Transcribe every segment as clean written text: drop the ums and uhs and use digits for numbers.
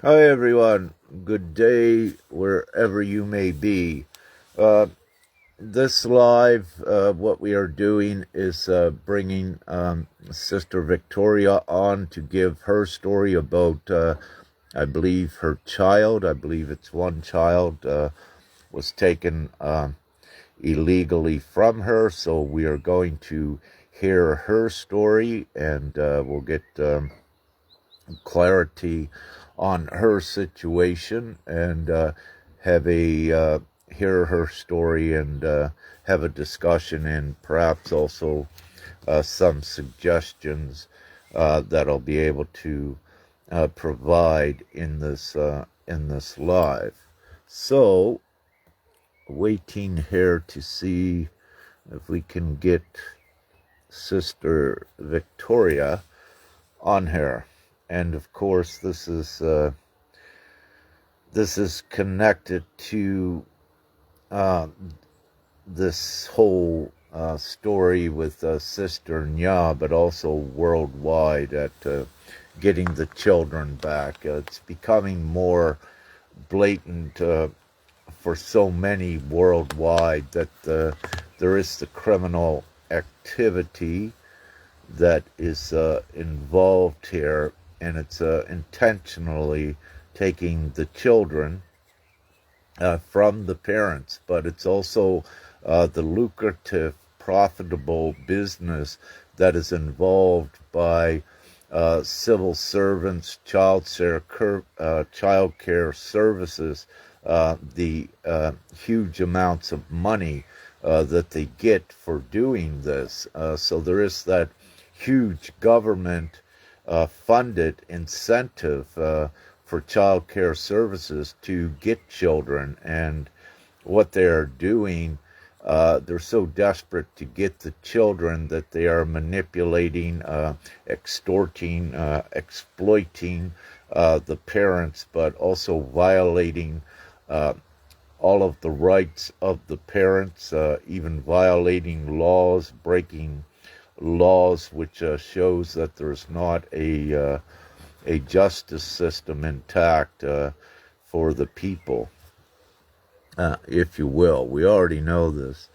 Hi everyone, good day wherever you may be. Uh, this live, what we are doing is bringing Sister Victoria on to give her story about, I believe, her child. I believe it's one child was taken illegally from her, so we are going to hear her story and we'll get clarity on her situation and have a hear her story and have a discussion and perhaps also some suggestions that I'll be able to provide in this live. So, waiting here to see if we can get Sister Victoria on here. And of course, this is connected to uh, this whole story with Sister Nya, but also worldwide at getting the children back. It's becoming more blatant for so many worldwide that there is the criminal activity that is involved here, and it's intentionally taking the children from the parents, but it's also the lucrative, profitable business that is involved by civil servants, child care services, the huge amounts of money that they get for doing this. So there is that huge government funded incentive for child care services to get children, and what they're doing, they're so desperate to get the children that they are manipulating, extorting, exploiting the parents, but also violating all of the rights of the parents, even violating laws, breaking laws, which shows that there's not a justice system intact for the people, if you will. We already know this.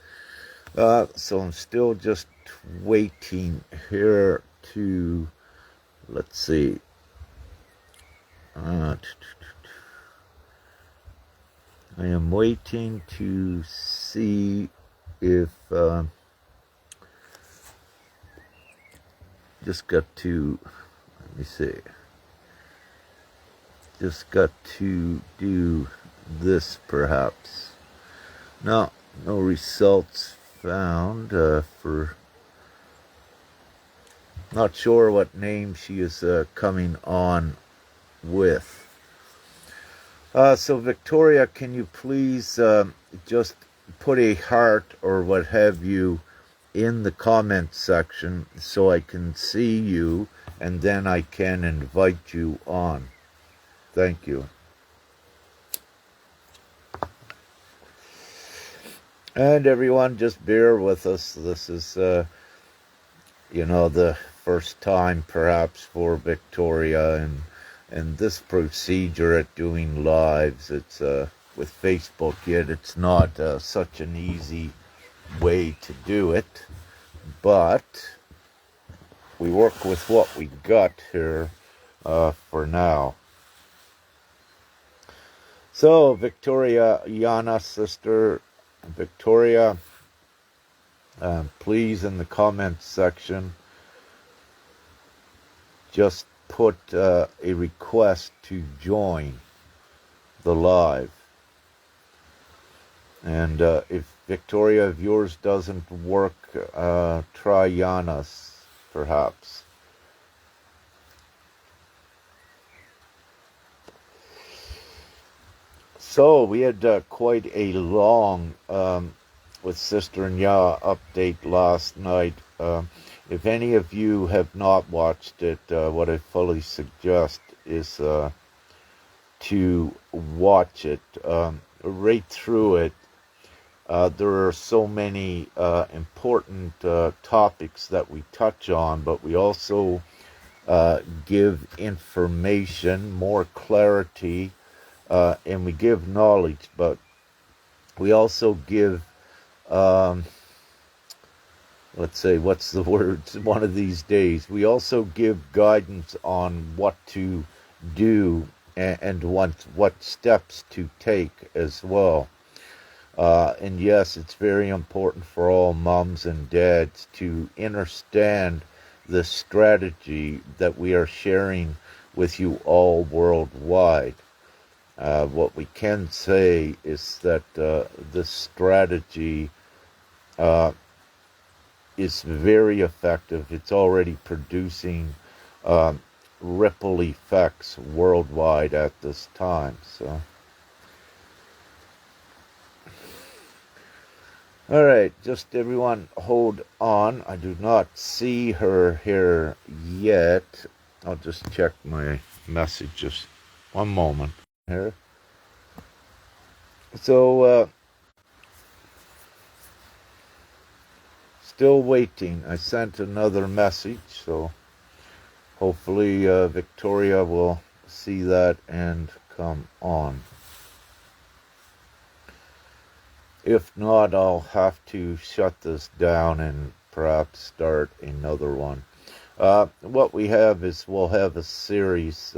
So I'm still just waiting here to, let's see. I am waiting to see if, just got to, let me see. Just got to do this perhaps. No results found for, not sure what name she is coming on with. So Victoria, can you please just put a heart or what have you in the comment section so I can see you and then I can invite you on. Thank you. And everyone, just bear with us. This is, the first time perhaps for Victoria and this procedure at doing lives. It's with Facebook, yet it's not such an easy way to do it. But we work with what we got here for now. So, Victoria Yana, Sister Victoria, please in the comments section just put a request to join the live. And if Victoria, if yours doesn't work, try Yana's perhaps. So we had quite a long with Sister Nya update last night. If any of you have not watched it, what I fully suggest is to watch it, right through it. There are so many important topics that we touch on, but we also give information, more clarity, and we give knowledge, but we also give, um, let's say, what's the word? One of these days, we also give guidance on what to do and what steps to take as well. And yes, it's very important for all moms and dads to understand the strategy that we are sharing with you all worldwide. What we can say is that this strategy uh, is very effective. It's already producing um, ripple effects worldwide at this time. So, all right, just everyone hold on. I do not see her here yet. I'll just check my messages. One moment here. So, still waiting. I sent another message, so hopefully Victoria will see that and come on. If not, I'll have to shut this down and perhaps start another one. What we have is we'll have a series.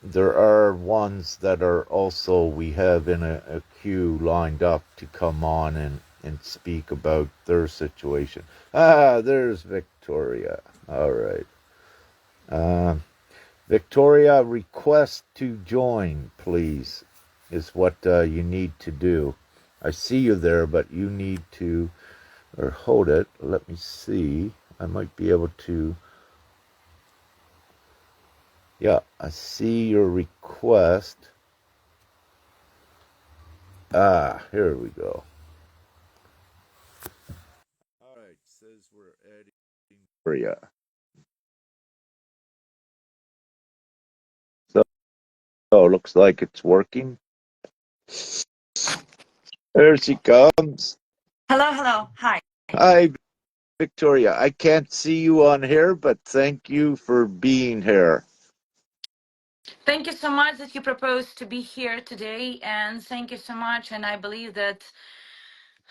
There are ones that are also we have in a queue lined up to come on and speak about their situation. There's Victoria. All right. Victoria, request to join, please, is what you need to do. I see you there, but you need to, or hold it. Let me see. I might be able to. Yeah, I see your request. Here we go. All right, says we're adding Victoria. So, looks like it's working. There she comes. Hello, hello. Hi. Hi, Victoria. I can't see you on here, but thank you for being here. Thank you so much that you proposed to be here today, and thank you so much. And I believe that,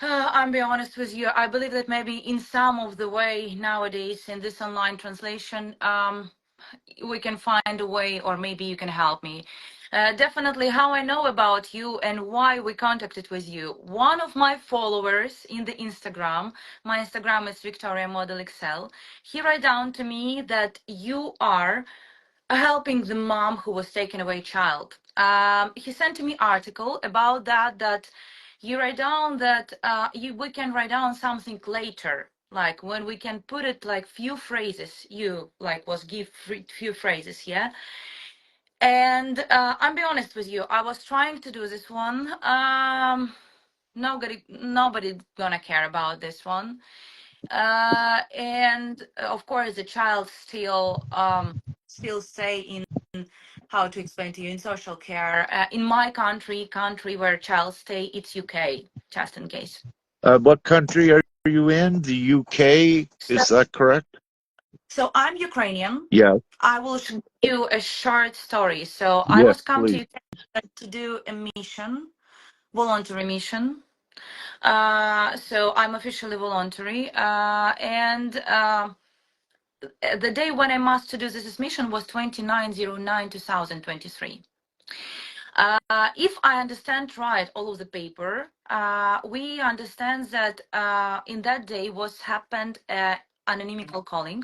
I'm be honest with you, I believe that maybe in some of the way nowadays in this online translation, we can find a way, or maybe you can help me. Definitely, how I know about you and why we contacted with you. One of my followers in the Instagram, my Instagram is Victoria Model Excel. He write down to me that you are helping the mom who was taken away child. He sent to me article about that you write down that we can write down something later, like when we can put it like few phrases, you like was give few phrases, yeah. And I'm be honest with you, I was trying to do this one. Nobody gonna care about this one. And of course the child still stay in, how to explain to you, in social care. In my country where child stay, it's UK, just in case. What country are you in? The UK? So, Is that correct? so I'm Ukrainian. Yes. I will show you a short story. So I Yes, was come to please. UK to do a mission, voluntary mission. So I'm officially voluntary, and the day when I must to do this mission was 29/09/2023. If I understand right all of the paper, we understand that in that day was happened anonymical calling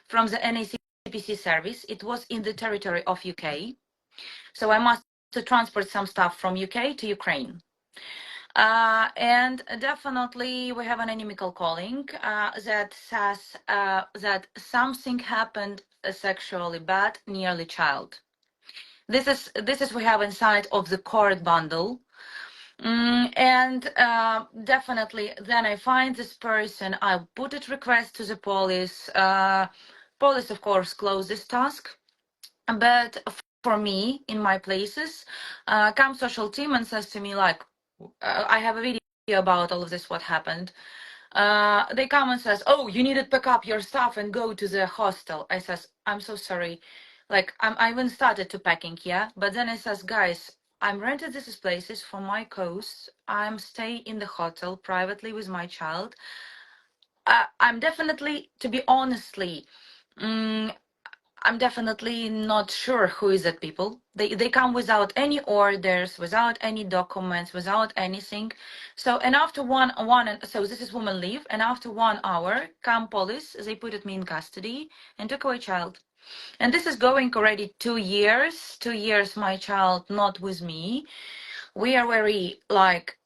from the NACPC service. It was in the territory of UK. So I must to transport some stuff from UK to Ukraine. And definitely we have an anonymical calling that says that something happened sexually bad nearly child. This is we have inside of the court bundle. And definitely then I find this person, I put it request to the police. Police of course close this task, but for me in my places comes social team and says to me like, I have a video about all of this what happened. They come and says, "Oh, you need to pick up your stuff and go to the hostel." I says, "I'm so sorry, like I even started to packing, yeah." But then I says, "Guys, I'm rented these places for my coast. I'm staying in the hotel privately with my child. I'm definitely, to be honestly, mm, I'm definitely not sure who is that people. They come without any orders, without any documents, without anything. So and after so this is woman leave, and after 1 hour come police. They put me in custody and took away child. And this is going already 2 years. 2 years my child not with me. We are very like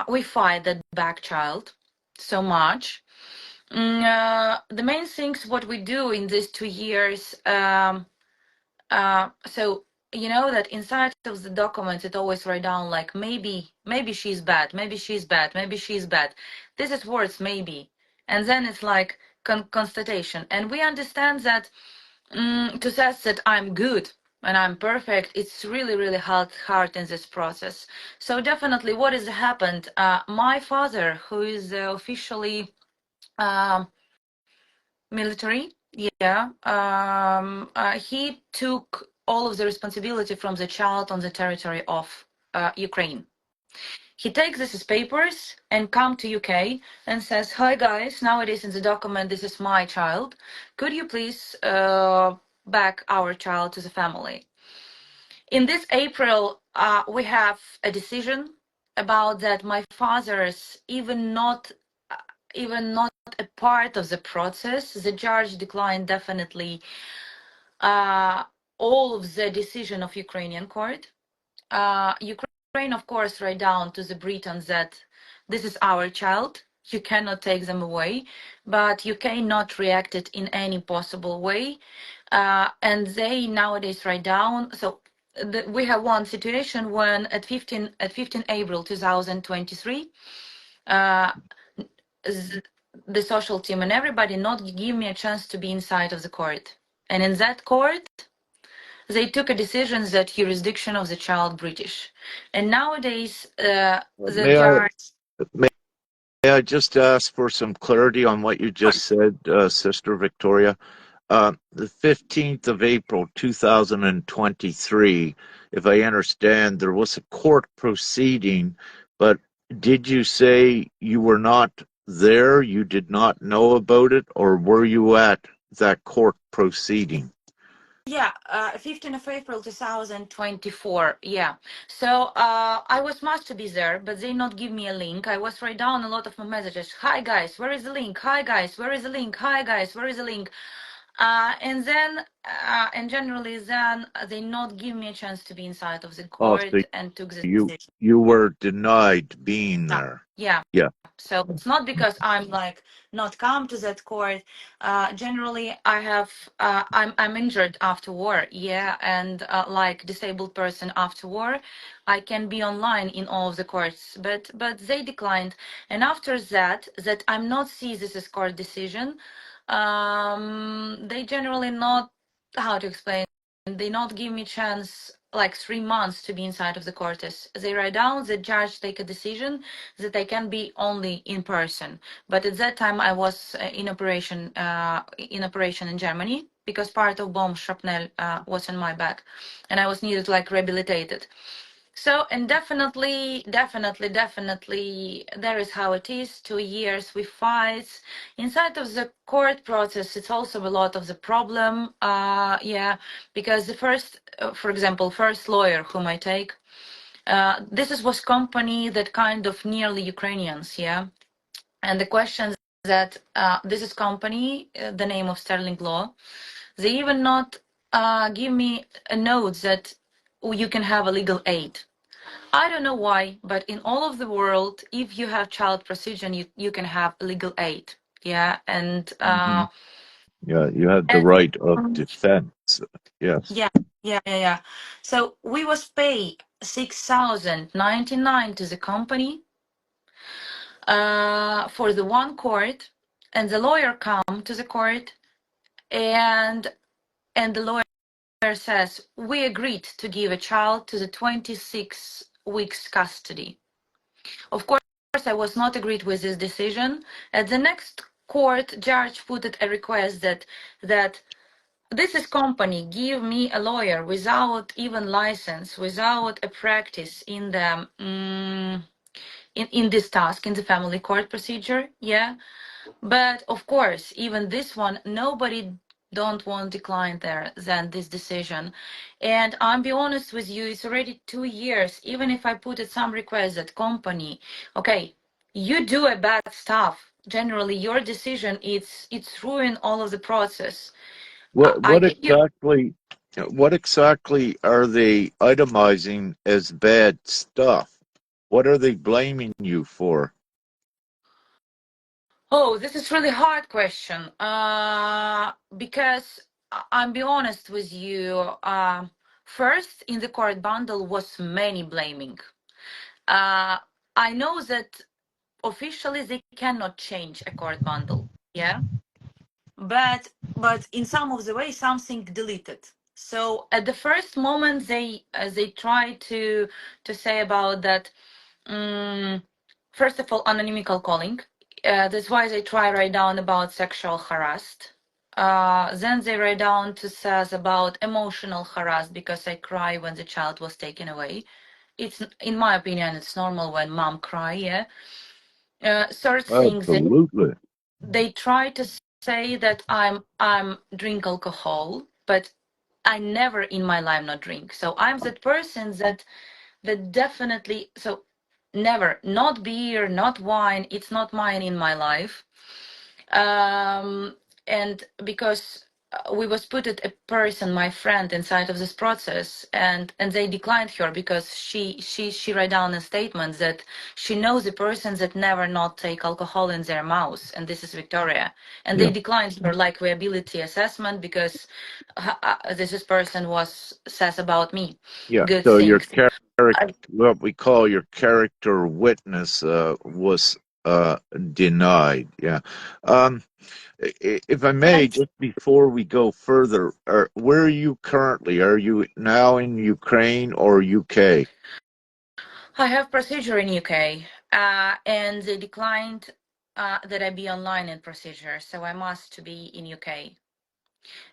we fight that back child so much. The main things what we do in these 2 years. So you know that inside of the documents it always write down like maybe she's bad, maybe she's bad, maybe she's bad. This is words maybe, and then it's like constatation. And we understand that to say that I'm good and I'm perfect, it's really hard in this process. So definitely, what has happened? My father, who is officially. Um, Military, yeah. He took all of the responsibility from the child on the territory of Ukraine. He takes these papers and come to UK and says, "Hi guys, nowadays in the document this is my child. Could you please back our child to the family?" In this April, we have a decision about that. My father's even not a part of the process. The judge declined definitely all of the decision of Ukrainian court. Ukraine, of course, write down to the Britons that this is our child. You cannot take them away, but UK not reacted in any possible way, and they nowadays write down. So we have one situation when at 15 April 2023, the social team and everybody not give me a chance to be inside of the court, and in that court they took a decision that jurisdiction of the child British, and nowadays the May I judge. may I just ask for some clarity on what you just said, Sister Victoria? The 15th of April, 2023, if I understand, there was a court proceeding, but did you say you were not there? You did not know about it, or were you at that court proceeding? Yeah, 15th of April 2024. Yeah. So I was supposed to be there, but they not give me a link. I was write down a lot of my messages. Hi guys, where is the link? Hi guys, where is the link? Hi guys, where is the link? And generally then they not give me a chance to be inside of the Oh, so court and took the you decision. you were denied being Yeah. there. Yeah. Yeah. So it's not because I'm like not come to that court. Generally, I'm injured after war, yeah, and like disabled person after war, I can be online in all of the courts, but they declined. And after that, I'm not see this as court decision. They generally not how to explain. They not give me chance like 3 months to be inside of the courts. They write down the judge take a decision that I can be only in person. But at that time, I was in operation in Germany because part of bomb shrapnel was in my back, and I was needed like rehabilitated. So, and definitely, there is how it is. 2 years we fight. Inside of the court process, it's also a lot of the problem. Yeah, because the first, for example, first lawyer whom I take, was company that kind of nearly Ukrainians, yeah. And the questions that this is company, the name of Sterling Law, they even not give me a note that you can have a legal aid. I don't know why, but in all of the world, if you have child procedure, you can have legal aid. Yeah, Hmm. Yeah, you have the and right of defense. Yes. yeah, yeah. So we was pay 6,099 to the company for the one court, and the lawyer come to the court, and the lawyer says we agreed to give a child to the 26 weeks custody. Of course, I was not agreed with this decision. At the next court, judge put it a request that this is company give me a lawyer without even license, without a practice in the in this task in the family court procedure. Yeah, but of course, even this one, nobody don't want decline there than this decision. And I'll be honest with you, it's already 2 years. Even if I put it some request that company, okay, you do a bad stuff. Generally, your decision it's ruin all of the process. What I what give you. exactly what exactly are they itemizing as bad stuff? What are they blaming you for? Oh, this is really hard question. Because I'll be honest with you. First, in the court bundle was many blaming. Uh, I know that officially they cannot change a court bundle. Yeah, but in some of the way something deleted. So at the first moment they try to say about that. First of all, anonymical calling. That's why they try write down about sexual harassed. Then they write down to says about emotional harassed because I cry when the child was taken away. It's in my opinion, it's normal when mom cry. Yeah. Third thing, Absolutely. they try to say that I'm drink alcohol, but I never in my life not drink. So I'm that person that definitely so never not beer not wine it's not mine in my life. And because we was put it a person my friend inside of this process and they declined her because she write down a statement that she knows a person that never not take alcohol in their mouth, and this is Victoria, and they Yeah. declined her like viability assessment because this person was says about me Yeah. good So your things. character, what we call your character witness, was denied. Yeah. Um, if I may, And just before we go further, where are you currently? Are you now in Ukraine or UK? I have procedure in UK, and they declined that I be online in procedure, so I must to be in UK.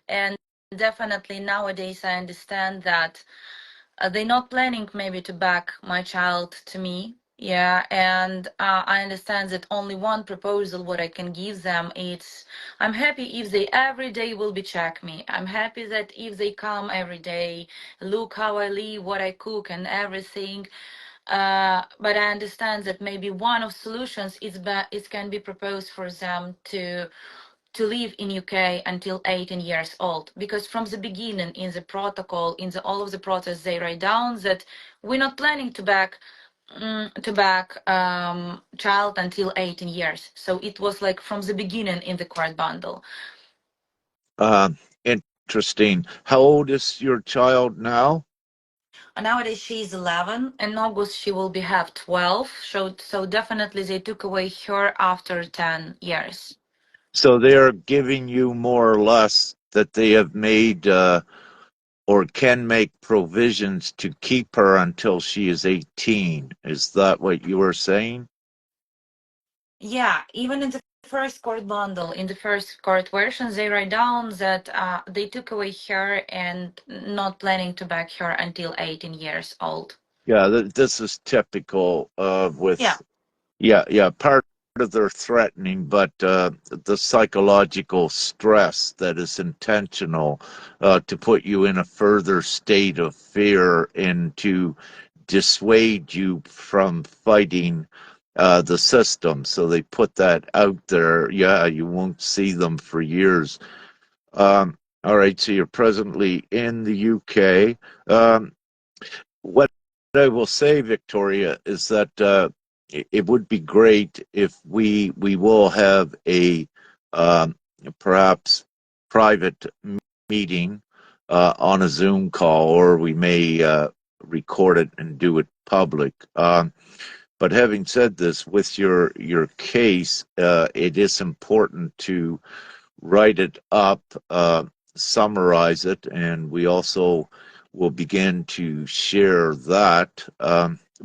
And definitely nowadays I understand that they're not planning maybe to back my child to me. Yeah, and I understand that only one proposal what I can give them it's I'm happy if they every day will be check me. I'm happy that if they come every day, look how I live, what I cook and everything. But I understand that maybe one of solutions is it can be proposed for them to live in UK until 18 years old, because from the beginning in the protocol in the all of the process they write down that we're not planning to back child until 18 years. So it was like from the beginning in the court bundle. Uh, Interesting. How old is your child now? And nowadays she's 11. In August she will be have 12. So definitely they took away her after 10 years. So they're giving you more or less that they have made or can make provisions to keep her until she is 18. Is that what you were saying? Yeah, even in the first court bundle, in the first court version, they write down that they took away her and not planning to back her until 18 years old. Yeah, this is typical Yeah, with, yeah, part of their threatening, but the psychological stress that is intentional to put you in a further state of fear and to dissuade you from fighting the system. So they put that out there. Yeah, you won't see them for years. All right, so you're presently in the UK. What I will say, Victoria, is that it would be great if we will have a um, perhaps private meeting on a Zoom call, or we may record it and do it public. But having said this, with your case, it is important to write it up, summarize it, and we also will begin to share that.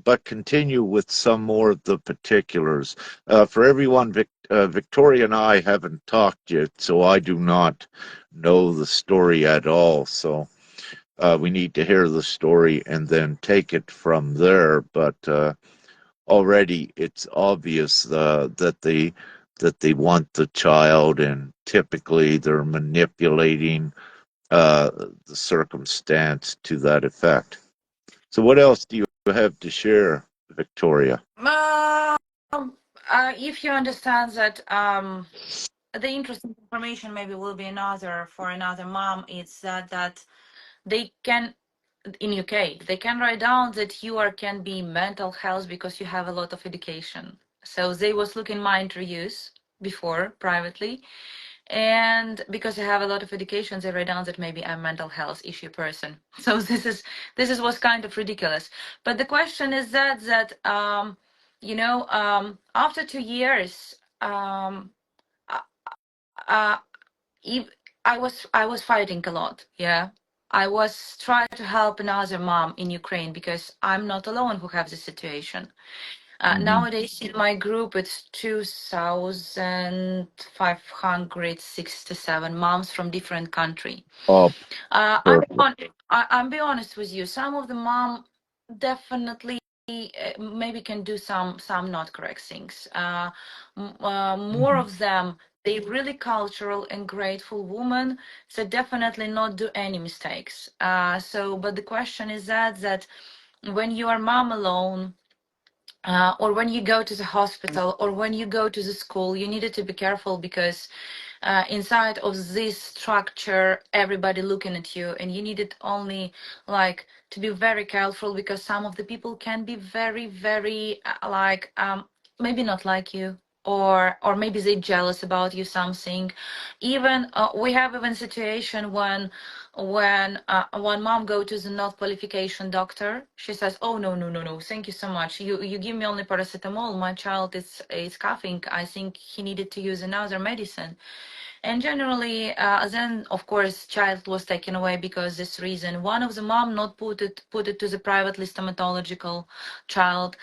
but continue with some more of the particulars. For everyone, Victoria and I haven't talked yet, so I do not know the story at all. So we need to hear the story and then take it from there. But already it's obvious that they want the child, and typically they're manipulating the circumstance to that effect. So, what else do you have to share, Victoria? Um, if you understand that the interesting information maybe will be another for another mom, it's that they can in UK they can write down that you are can be mental health because you have a lot of education. So they was looking my interviews before privately, and because I have a lot of education, they write down that maybe I'm a mental health issue person. So this is was kind of ridiculous. But the question is after 2 years, uh, uh, if I was fighting a lot. Yeah, I was trying to help another mom in Ukraine because I'm not alone who have this situation. Mm-hmm. Nowadays, in my group, it's 2,567 moms from different country. Oh, perfect. I'm be honest with you. Some of the mom definitely maybe can do some not correct things. More Mm-hmm. of them, they really cultural and grateful woman, so definitely not do any mistakes. But the question is that when you are mom alone, or when you go to the hospital or when you go to the school, you needed to be careful because inside of this structure, everybody looking at you, and you needed only like to be very careful because some of the people can be very, very maybe not like you. Or maybe they jealous about you something. Even we have even situation when one mom go to the not qualification doctor, she says, "Oh no, no, no, no, thank you so much. You give me only paracetamol. My child is coughing. I think he needed to use another medicine." And generally, then of course, child was taken away because this reason. One of the mom not put it to the privately stomatological child.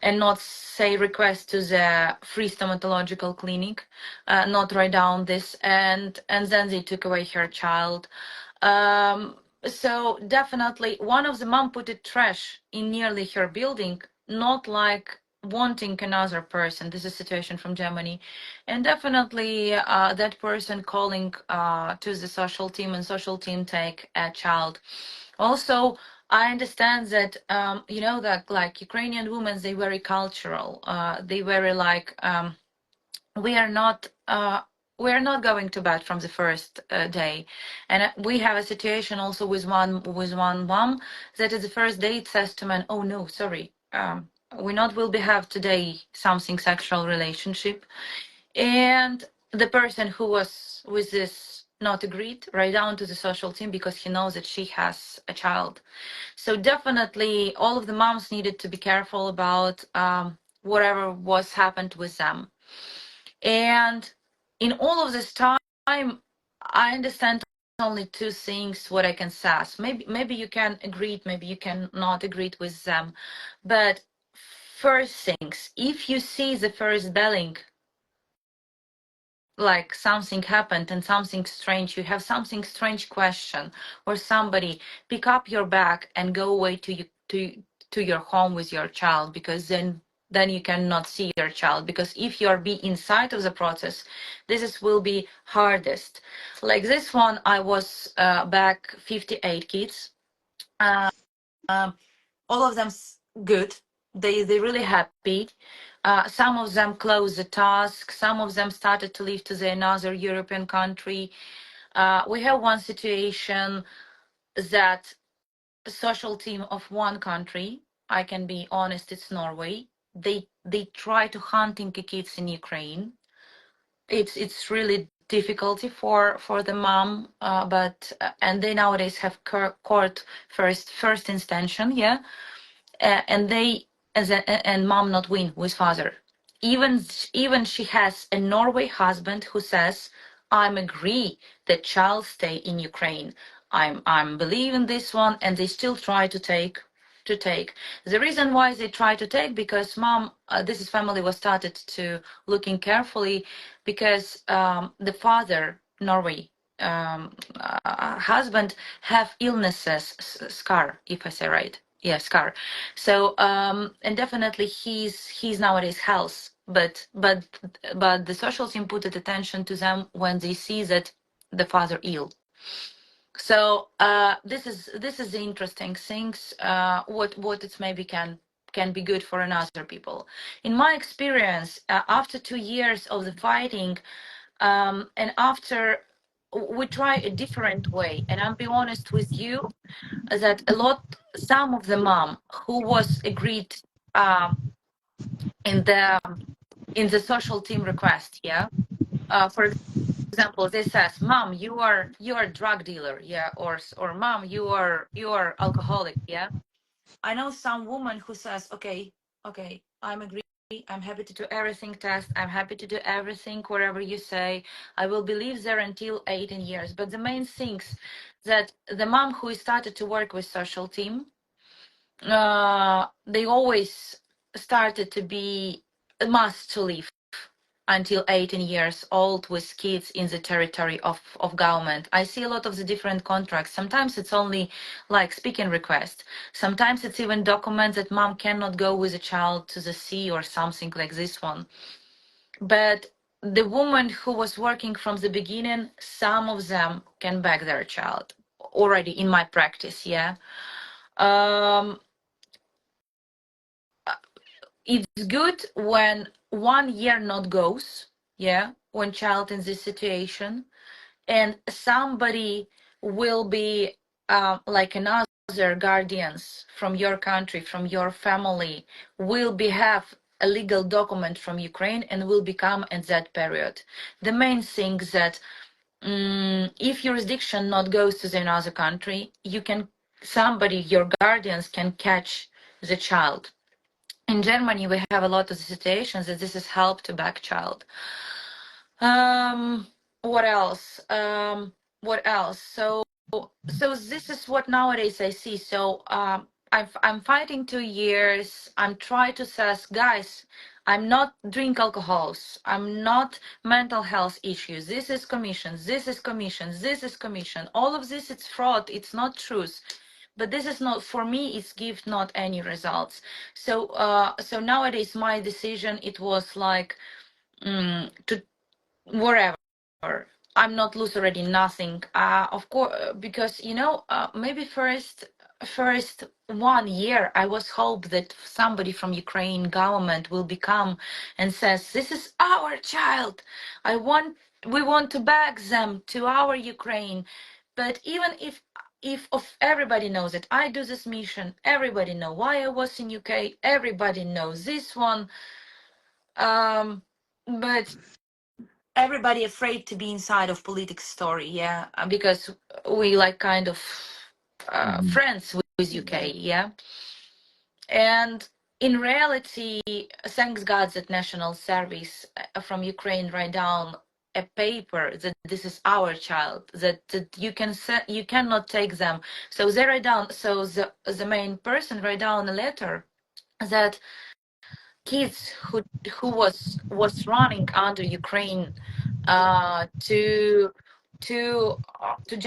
And not say request to the free stomatological clinic, not write down this, and then they took away her child. So definitely one of the mom put it trash in nearly her building, not like wanting another person. This is a situation from Germany. And definitely that person calling to the social team, and social team take a child. Also, I understand that that like Ukrainian women, they very cultural. They very like we are not going to bed from the first day, and we have a situation also with one mom that is the first day it says to man, "Oh no, sorry, we not will be have today something sexual relationship." And the person who was with this not agreed right down to the social team because he knows that she has a child. So definitely all of the moms needed to be careful about whatever was happened with them. And in all of this time, I understand only two things what I can say. Maybe you can agree, maybe you can not agree with them. But first things, if you see the first belling, like something happened and something strange, you have something strange question, or somebody pick up your bag and go away to your home with your child, because then you cannot see your child, because if you are be inside of the process, will be hardest. Like this one, I was back 58 kids. Uh, all of them good. They really happy. Some of them closed the task. Some of them started to leave to the another European country. We have one situation that a social team of one country, I can be honest, it's Norway. They try to hunting the kids in Ukraine. It's really difficulty for the mom, but and they nowadays have court first instance, yeah, and they and mom not win with father. Even she has a Norway husband who says, "I'm agree that child stay in Ukraine. I'm believing this one," and they still try to to take. The reason why they try to take, because mom, this is family was started to looking carefully, because the father, Norway, husband have illnesses, scar, if I say right. Yeah, scar. So and definitely he's nowadays health, but the social team put attention to them when they see that the father ill. So this is the interesting things. What it's maybe can be good for another people. In my experience, after 2 years of the fighting, and after we try a different way, and I'll be honest with you that some of the mom who was agreed in the social team request, yeah. For example, they says, "Mom, you are a drug dealer, yeah," or "Mom, you are alcoholic, yeah." I know some woman who says, "Okay, I'm agree. I'm happy to do everything test. I'm happy to do everything whatever you say. I will believe there until 18 years." But the main things that the mom who started to work with social team, they always started to be must to live until 18 years old with kids in the territory of government. I see a lot of the different contracts. Sometimes it's only like speaking request. Sometimes it's even documents that mom cannot go with a child to the sea or something like this one. But the woman who was working from the beginning, some of them can back their child already in my practice, yeah. Um, it's good when 1 year not goes, yeah, when child in this situation, and somebody will be like another guardians from your country, from your family, will be have a legal document from Ukraine and will become at that period. The main thing that if jurisdiction not goes to the another country, you can somebody, your guardians can catch the child. In Germany, we have a lot of situations that this is help to back child. What else? What else? So this is what nowadays I see. So I'm fighting 2 years. I'm trying to say, guys, I'm not drink alcohols. I'm not mental health issues. This is commissions. This is commissions. This is commission. All of this, it's fraud. It's not truth. But this is not for me. It's give not any results. So nowadays my decision it was like to wherever. I'm not lose already nothing. Of course, because maybe first 1 year I was hope that somebody from Ukraine government will become and says this is our child. We want to back them to our Ukraine. But even if of everybody knows that I do this mission, everybody know why I was in UK, everybody knows this one. But everybody afraid to be inside of politics story, yeah, because we like kind of friends with UK, yeah. And in reality, thanks God that National Service from Ukraine write down a paper that this is our child, that you cannot take them. So they write down. So the main person write down a letter that kids who was running under Ukraine to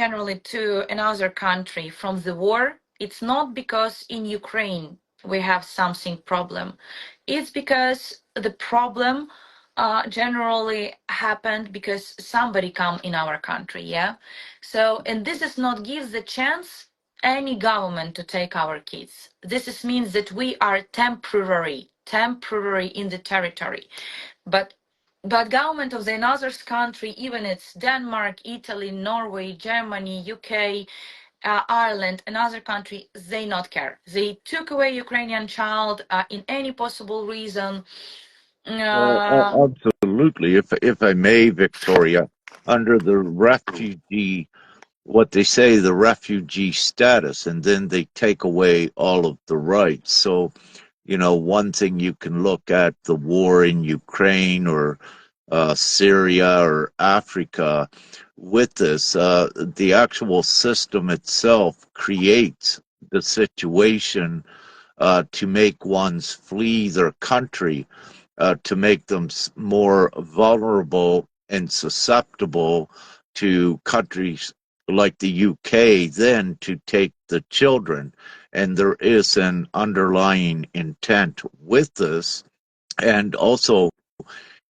generally to another country from the war. It's not because in Ukraine we have something problem. It's because the problem generally happened because somebody come in our country, yeah. So and this is not give the chance any government to take our kids. This means that we are temporary in the territory, but government of the another country, even it's Denmark, Italy, Norway, Germany, UK, Ireland, another country, they not care. They took away Ukrainian child in any possible reason. Absolutely. If I may, Victoria, under the refugee, what they say, the refugee status, and then they take away all of the rights. So, one thing you can look at the war in Ukraine or Syria or Africa with this, the actual system itself creates the situation to make ones flee their country, to make them more vulnerable and susceptible to countries like the UK than to take the children. And there is an underlying intent with this. And also,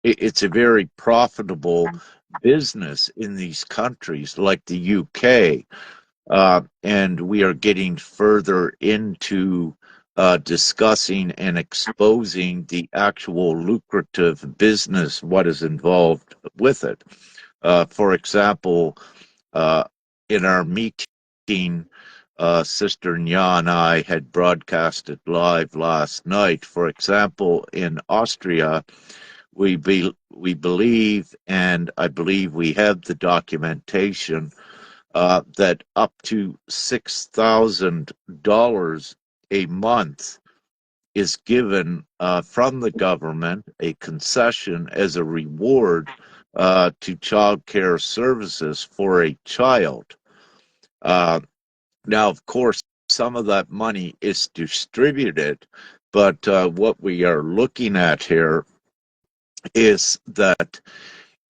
it's a very profitable business in these countries like the UK. And we are getting further into discussing and exposing the actual lucrative business, what is involved with it. For example, uh, in our meeting, Sister Nya and I had broadcasted live last night. For example, in Austria, we believe, and I believe we have the documentation, that up to $6,000 a month is given from the government, a concession as a reward to child care services for a child. Uh, Now, of course, some of that money is distributed, but what we are looking at here is that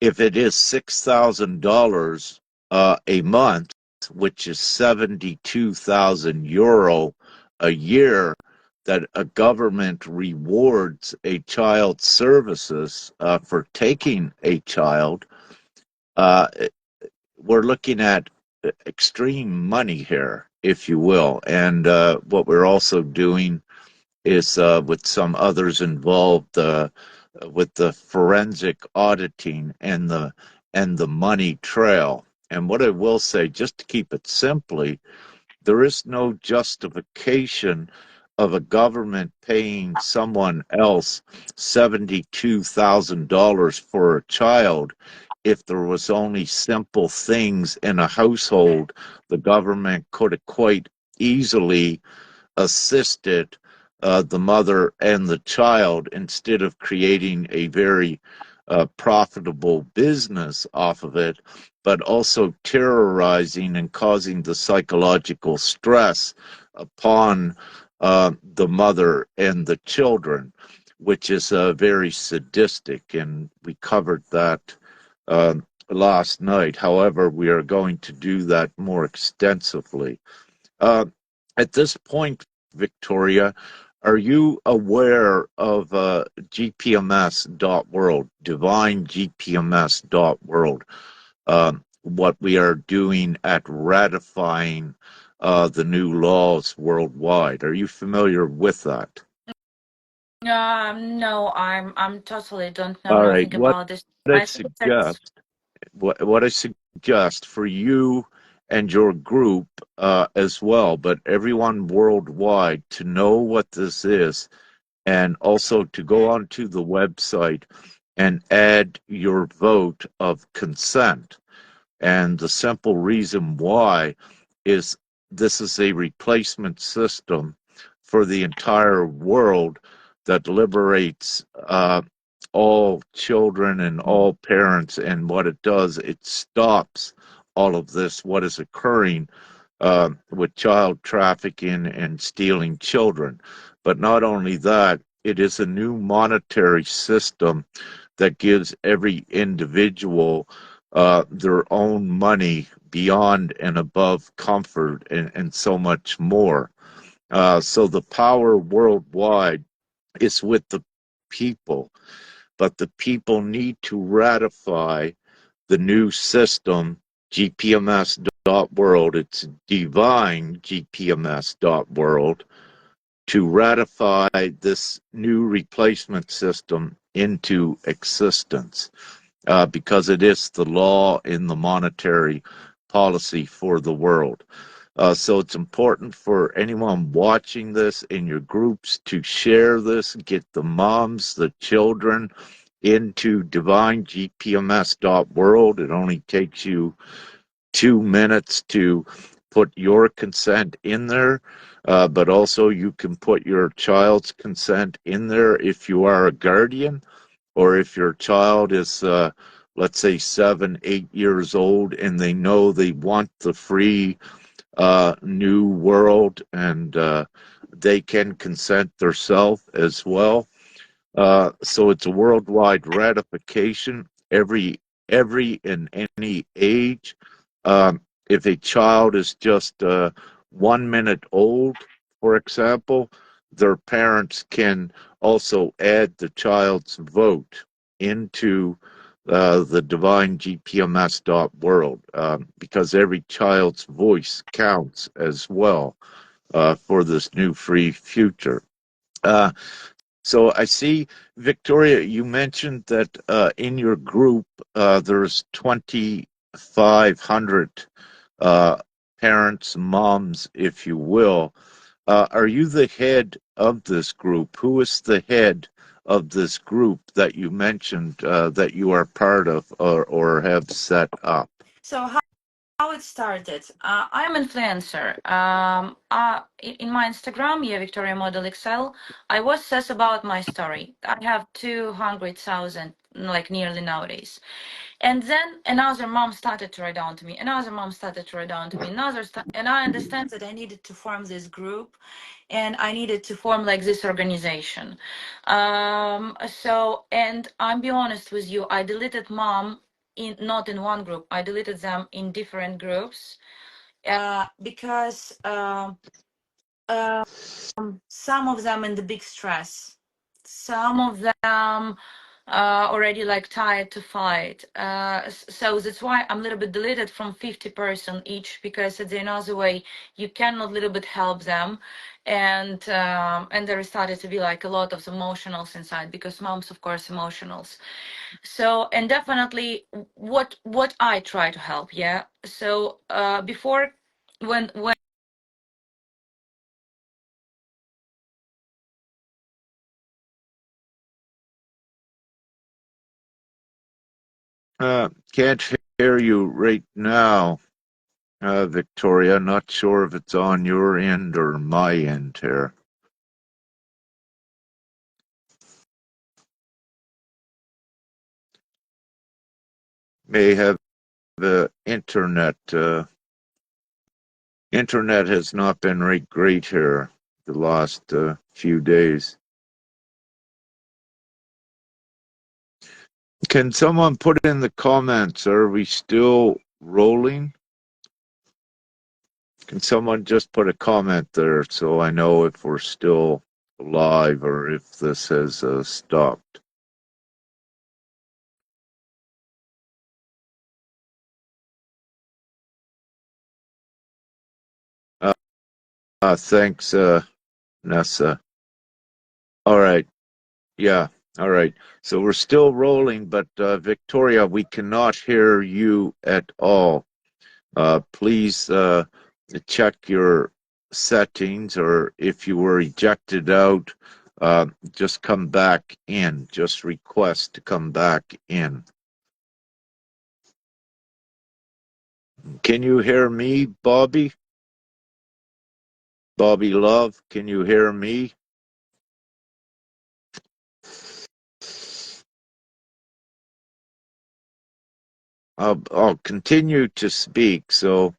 if it is $6,000 a month, which is 72,000 euro a year, that a government rewards a child's services for taking a child, uh, we're looking at extreme money here, if you will. And what we're also doing is with some others involved with the forensic auditing and the money trail. And what I will say, just to keep it simply, there is no justification of a government paying someone else $72,000 for a child if there was only simple things in a household the government could have quite easily assisted the mother and the child instead of creating a very profitable business off of it, but also terrorizing and causing the psychological stress upon the mother and the children, which is very sadistic. And we covered that uh, last night. However, we are going to do that more extensively. Uh, at this point, Victoria, are you aware of GPMS.world, divinegpms.world, what we are doing at ratifying the new laws worldwide? Are you familiar with that? No, I'm totally don't know All right. nothing about this. I I think that's suggest what I suggest for you and your group as well, but everyone worldwide to know what this is, and also to go onto the website and add your vote of consent. And the simple reason why is this is a replacement system for the entire world that liberates all children and all parents. And what it does, it stops all of this, what is occurring with child trafficking and stealing children. But not only that, it is a new monetary system that gives every individual their own money beyond and above comfort and so much more. So the power worldwide is with the people, but the people need to ratify the new system, GPMS.world. It's divine GPMS.world, to ratify this new replacement system into existence because it is the law in the monetary policy for the world. So it's important for anyone watching this in your groups to share this, get the moms, the children into divinegpms.world. It only takes you 2 minutes to put your consent in there, but also you can put your child's consent in there if you are a guardian, or if your child is, let's say, 7, 8 years old, and they know they want the free new world and they can consent themselves as well. So it's a worldwide ratification. Every in any age. If a child is just 1 minute old, for example, their parents can also add the child's vote into the divine GPMS.world, because every child's voice counts as well for this new free future. Uh, so I see, Victoria, you mentioned that in your group there's 2,500 uh, parents, moms, if you will. Are you the head of this group? Who is the head of this group that you mentioned that you are part of or have set up? So how it started. I'm influencer. In my Instagram, yeah, Victoria Model Excel, I was says about my story. I have 200,000, like nearly nowadays. And then another mom started to write down to me. Another mom started to write down to me. And I understand that I needed to form this group, and I needed to form like this organization. And I'm be honest with you, I deleted mom in not in one group. I deleted them in different groups because some of them in the big stress, some of them already like tired to fight. So that's why I'm a little bit deleted from 50% each, because it's another way you cannot little bit help them. And there started to be like a lot of emotionals inside, because mom's of course emotionals. So, and definitely what I try to help, yeah. So before, when Can't hear you right now, Victoria. Not sure if it's on your end or my end here. May have the internet. Internet has not been right great here the last few days. Can someone put in the comments, are we still rolling? Can someone just put a comment there so I know if we're still live or if this has stopped? Thanks, Nessa. All right. Yeah. All right. So we're still rolling, but Victoria, we cannot hear you at all. Please check your settings, or if you were ejected out, just come back in. Just request to come back in. Can you hear me, Bobby? Bobby Love, can you hear me? I'll continue to speak. So,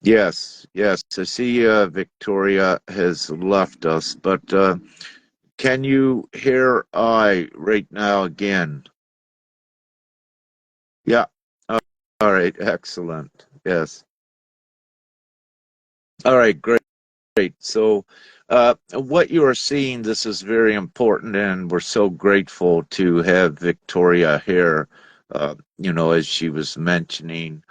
yes, I see Victoria has left us, but can you hear I right now again? Yeah. Uh, all right. Excellent. Yes. All right. Great. So, what you are seeing, this is very important, and we're so grateful to have Victoria here. As she was mentioning,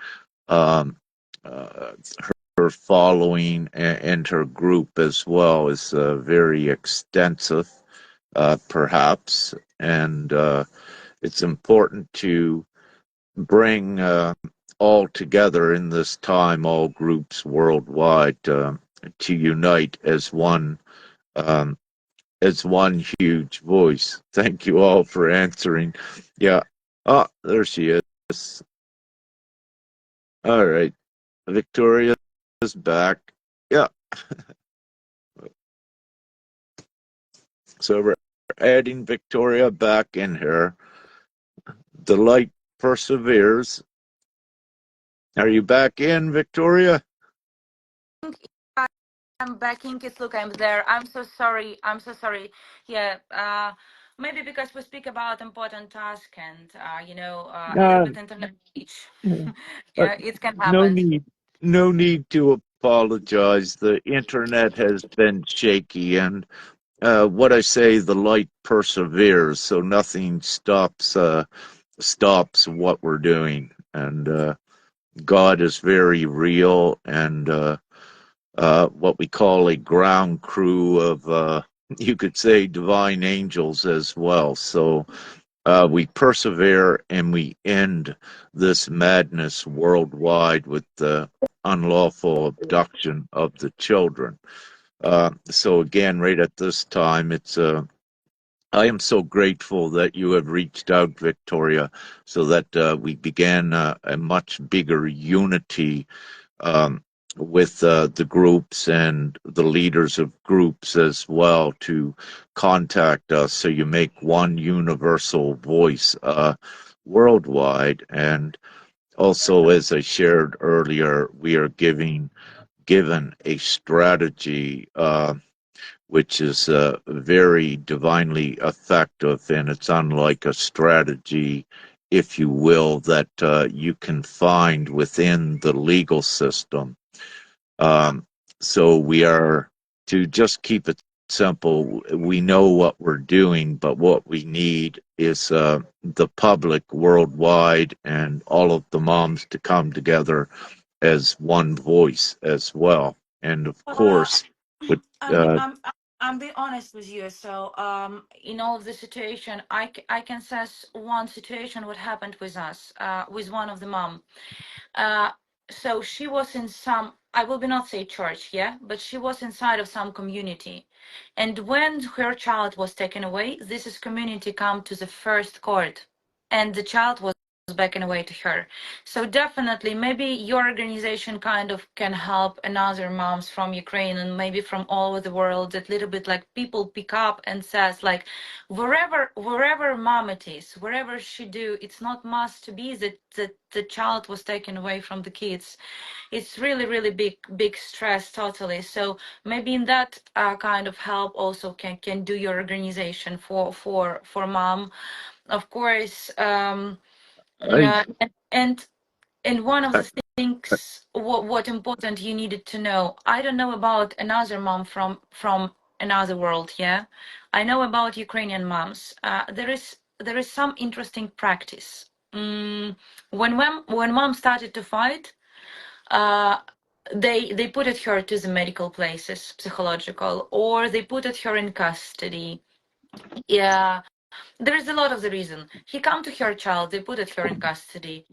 um, her following and her group as well is very extensive, perhaps, and it's important to bring all together in this time, all groups worldwide, to unite um, as one huge voice. Thank you all for answering. Yeah. Oh, there she is. All right. Victoria is back. Yeah. So we're adding Victoria back in here. The light perseveres. Are you back in, Victoria? I'm back in Kids. Look, I'm there. I'm so sorry. I'm so sorry. Yeah. Maybe because we speak about important task and a little Uh, bit internet speech. uh, Yeah, it can no happen. need, no need to apologize. The internet has been shaky, and what I say, the light perseveres, so nothing stops what we're doing, and God is very real, and what we call a ground crew of, you could say, divine angels as well. So we persevere and we end this madness worldwide with the unlawful abduction of the children. So again, right at this time, I am so grateful that you have reached out, Victoria, so that we began a much bigger unity um, with the groups and the leaders of groups as well to contact us so you make one universal voice worldwide. And also, as I shared earlier, we are given a strategy which is very divinely effective, and it's unlike a strategy, if you will, that you can find within the legal system. Um, so we are, to just keep it simple, we know what we're doing, but what we need is the public worldwide and all of the moms to come together as one voice as well. And of Uh, course, with I'm uh, I'm being honest with you. So, in all of the situation, I can assess one situation what happened with us, with one of the mom. Uh, so she was in some, I will be not say church, yeah, but she was inside of some community. And when her child was taken away, this is community come to the first court, and the child was back away to her. So definitely, maybe your organization kind of can help another moms from Ukraine and maybe from all over the world. That little bit like people pick up and says like, wherever mom it is, wherever she do, it's not must to be that the child was taken away from the kids. It's really big stress totally. So maybe in that kind of help also can do your organization for mom, of course. I, And one of I the things what important you needed to know. I don't know about another mom from another world. Yeah, I know about Ukrainian moms. There is some interesting practice. When mom started to fight, uh, they put it her to the medical places, psychological, or they put it her in custody. Yeah, there is a lot of the reason. He come to her child, they put it her in custody.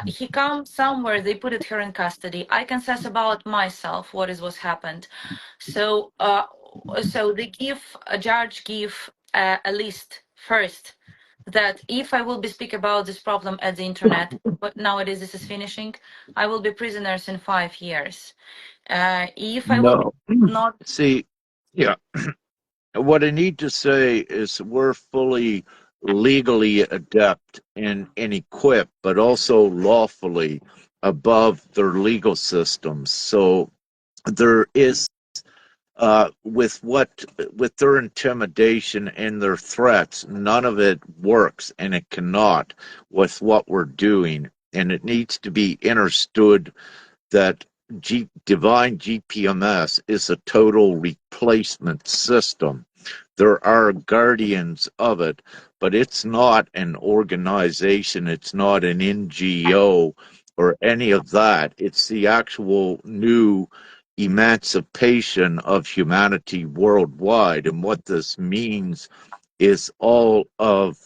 He come somewhere, they put it her in custody. I can say about myself what is what's happened. So so they give a judge give a list first that if I will be speak about this problem at the internet, but nowadays this is finishing, I will be prisoners in 5 years. If I will be no. not. See, yeah, what I need to say is we're fully legally adept and equipped, but also lawfully above their legal systems. So there is with their intimidation and their threats, none of it works, and it cannot with what we're doing. And it needs to be understood that divine GPMS is a total replacement system. There are guardians of it, but it's not an organization, it's not an NGO or any of that. It's the actual new emancipation of humanity worldwide. And what this means is all of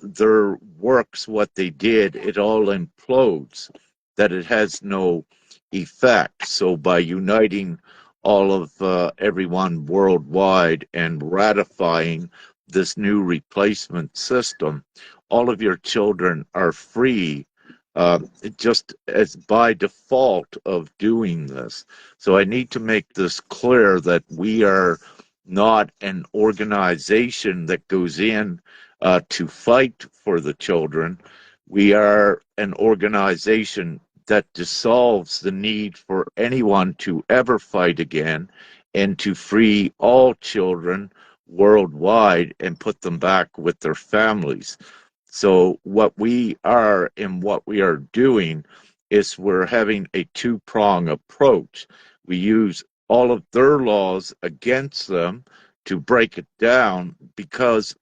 their works, what they did, it all implodes, that it has no effect. So by uniting all of everyone worldwide and ratifying this new replacement system, all of your children are free. Just as by default of doing this. So I need to make this clear that we are not an organization that goes in to fight for the children. We are an organization that dissolves the need for anyone to ever fight again, and to free all children worldwide and put them back with their families. So, what we are and what we are doing is we're having a two-prong approach. We use all of their laws against them to break it down, because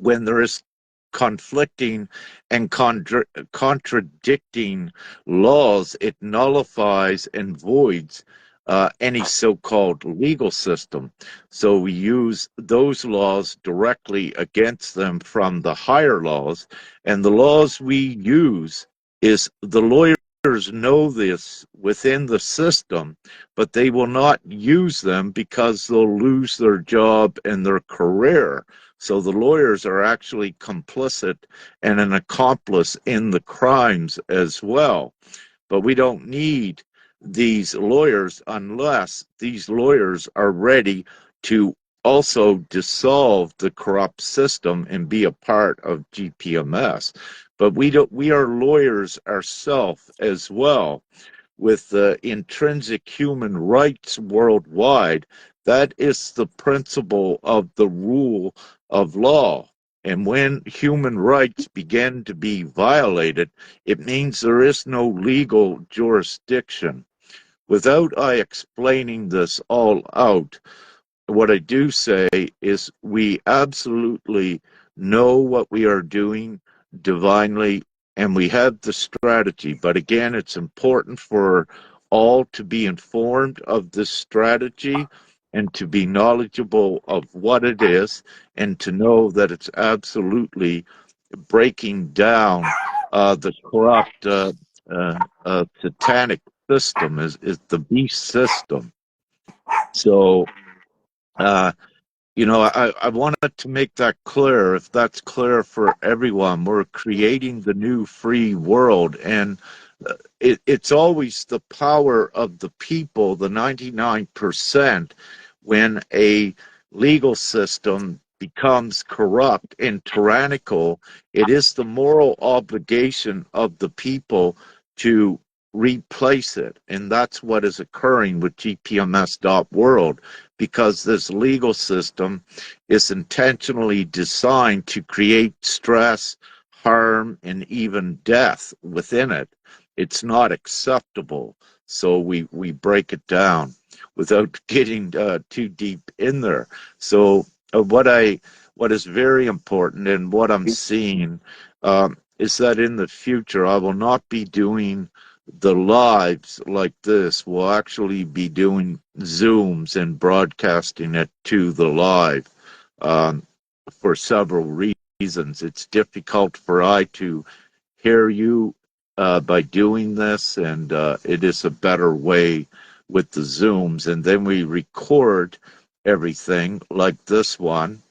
when there is conflicting and contradicting laws, it nullifies and voids any so-called legal system. So we use those laws directly against them from the higher laws, and the laws we use is the lawyers know this within the system, but they will not use them because they'll lose their job and their career. So the lawyers are actually complicit and an accomplice in the crimes as well. But we don't need these lawyers unless these lawyers are ready to also dissolve the corrupt system and be a part of GPMS. But we are lawyers ourselves as well, with the intrinsic human rights worldwide. That is the principle of the rule of law. And when human rights begin to be violated, it means there is no legal jurisdiction. Without I explaining this all out, what I do say is we absolutely know what we are doing divinely, and we have the strategy. But again, it's important for all to be informed of this strategy and to be knowledgeable of what it is, and to know that it's absolutely breaking down the corrupt satanic system, is the beast system. So uh, I wanted to make that clear. If that's clear for everyone, we're creating the new free world, and it's always the power of the people, the 99%. When a legal system becomes corrupt and tyrannical, it is the moral obligation of the people to replace it. And that's what is occurring with GPMS.world, because this legal system is intentionally designed to create stress, harm, and even death within it. It's not acceptable. So we break it down without getting too deep in there. So what is very important, and what I'm seeing, is that in the future I will not be doing the lives like this. We'll actually be doing Zooms and broadcasting it to the live, um, for several reasons. It's difficult for I to hear you by doing this, and it is a better way with the Zooms. And then we record everything like this one,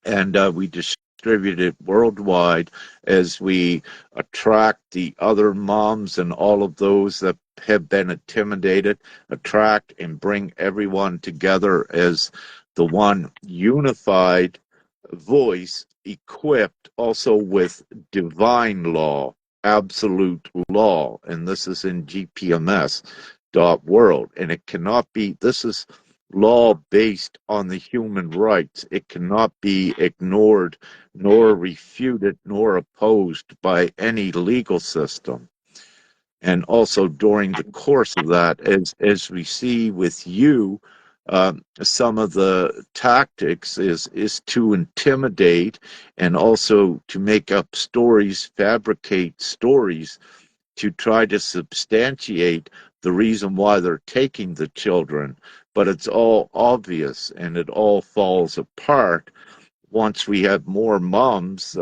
and we distribute it worldwide as we attract the other moms and all of those that have been intimidated, attract and bring everyone together as the one unified voice, equipped also with divine law, absolute law. And this is in GPMS.world. And it cannot be, this is law based on the human rights. It cannot be ignored, nor refuted, nor opposed by any legal system. And also during the course of that, as we see with you, some of the tactics is to intimidate, and also to make up stories, fabricate stories to try to substantiate the reason why they're taking the children. But it's all obvious, and it all falls apart once we have more moms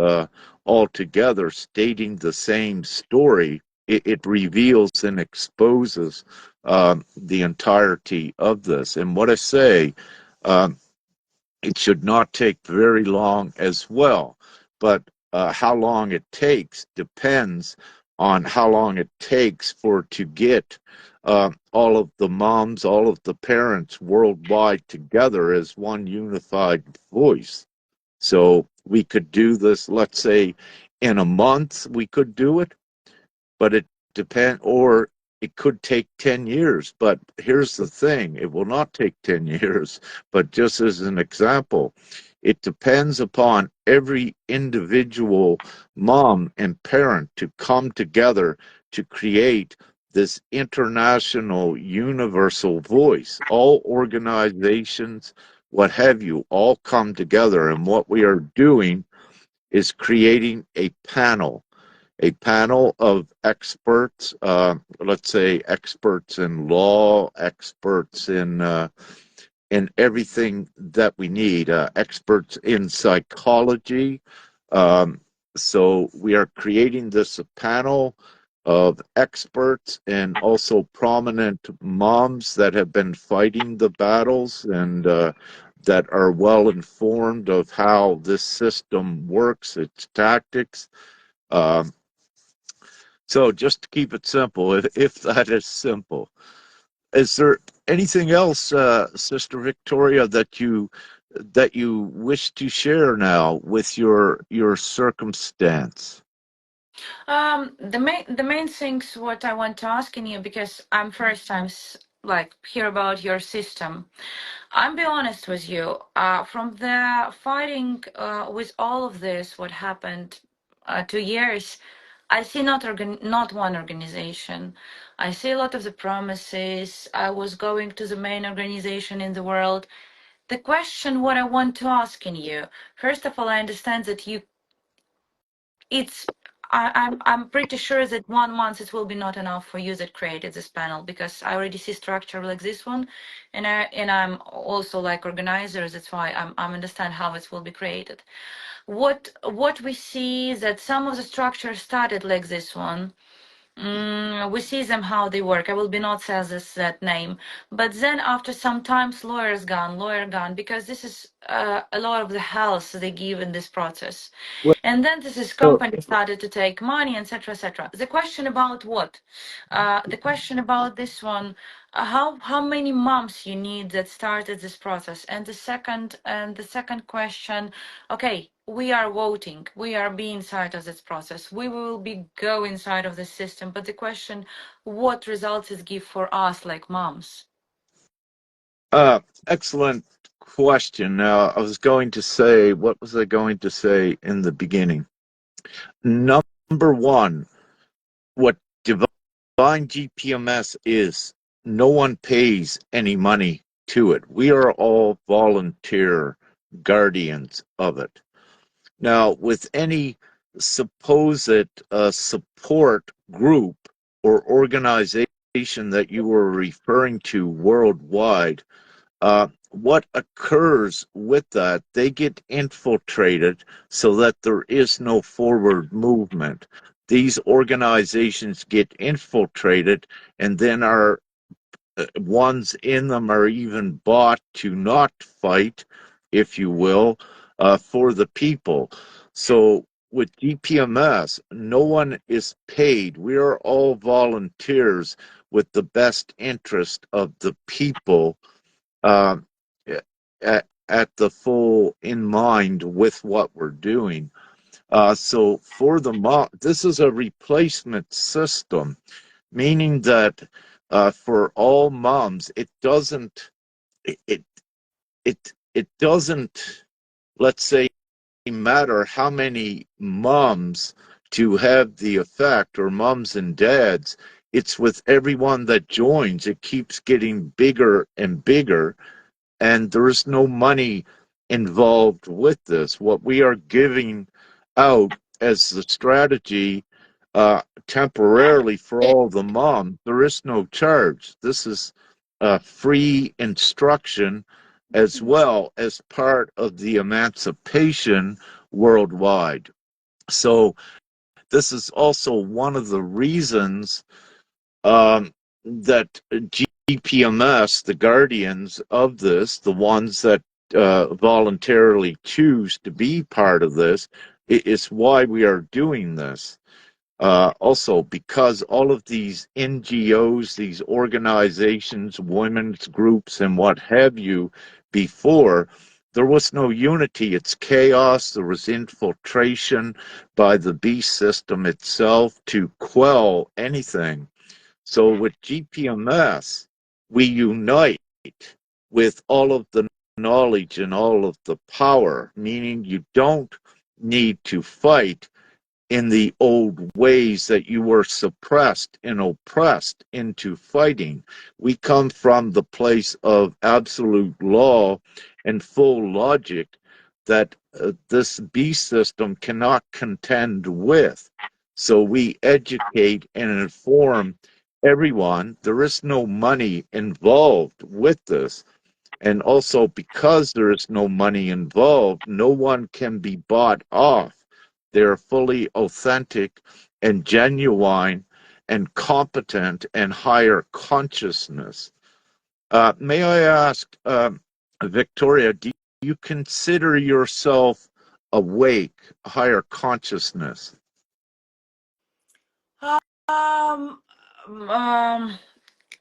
all together stating the same story. It reveals and exposes the entirety of this. And what I say, um, it should not take very long as well. But how long it takes depends on how long it takes for to get all of the moms, all of the parents worldwide together as one unified voice. So we could do this, let's say, in a month we could do it, but it depends, or it could take 10 years, but here's the thing, it will not take 10 years. But just as an example, it depends upon every individual mom and parent to come together to create this international universal voice. All organizations, what have you, all come together. And what we are doing is creating a panel of experts, let's say experts in law, experts in everything that we need, experts in psychology. Um, so we are creating this panel of experts and also prominent moms that have been fighting the battles and that are well informed of how this system works, its tactics. Um, so just to keep it simple, if that is simple, is there anything else, Sister Victoria, that you wish to share now with your circumstance? The main things what I want to ask in you, because I'm first time like hear about your system. I'm be honest with you. From the fighting with all of this, what happened 2 years, I see not one organization. I see a lot of the promises. I was going to the main organization in the world. The question what I want to ask in you, first of all, I understand that it's I'm pretty sure that 1 month it will be not enough for you that created this panel, because I already see structure like this one, and I'm also like organizer. That's why I'm understand how it will be created. What we see that some of the structures started like this one. We see them how they work. I will be not say this that name, but then after some times, lawyer gone, because this is a lot of the health they give in this process, Well, and then this is company started to take money, etc., etc. The question about what? The question about this one. How many months you need that started this process? And the second question, okay, we are voting, we are being inside of this process, we will be go inside of the system, but the question, what results it give for us like moms? excellent question. Now, I was going to say, what was I going to say in the beginning? Number one, what Divine GPMS is, no one pays any money to it. We are all volunteer guardians of it. Now, with any supposed support group or organization that you were referring to worldwide, what occurs with that, they get infiltrated so that there is no forward movement. These organizations get infiltrated, and then our ones in them are even bought to not fight, if you will, for the people. So with GPMS, no one is paid. We are all volunteers with the best interest of the people um, at the full in mind with what we're doing. So for the this is a replacement system, meaning that for all moms, it it doesn't, let's say, matter how many moms to have the effect, or moms and dads. It's with everyone that joins. It keeps getting bigger and bigger, and there is no money involved with this. What we are giving out as the strategy temporarily for all the moms, there is no charge. This is free instruction as well as part of the emancipation worldwide. So this is also one of the reasons that GPMS, the guardians of this, the ones that voluntarily choose to be part of this, is why we are doing this. Also, because all of these NGOs, these organizations, women's groups, and what have you, before, there was no unity. It's chaos. There was infiltration by the beast system itself to quell anything. So with GPMS, we unite with all of the knowledge and all of the power, meaning you don't need to fight in the old ways that you were suppressed and oppressed into fighting. We come from the place of absolute law and full logic that this beast system cannot contend with. So we educate and inform everyone. There is no money involved with this. And also, because there is no money involved, no one can be bought off. They're fully authentic and genuine and competent and higher consciousness. May I ask, Victoria, do you consider yourself awake, higher consciousness? Um, um,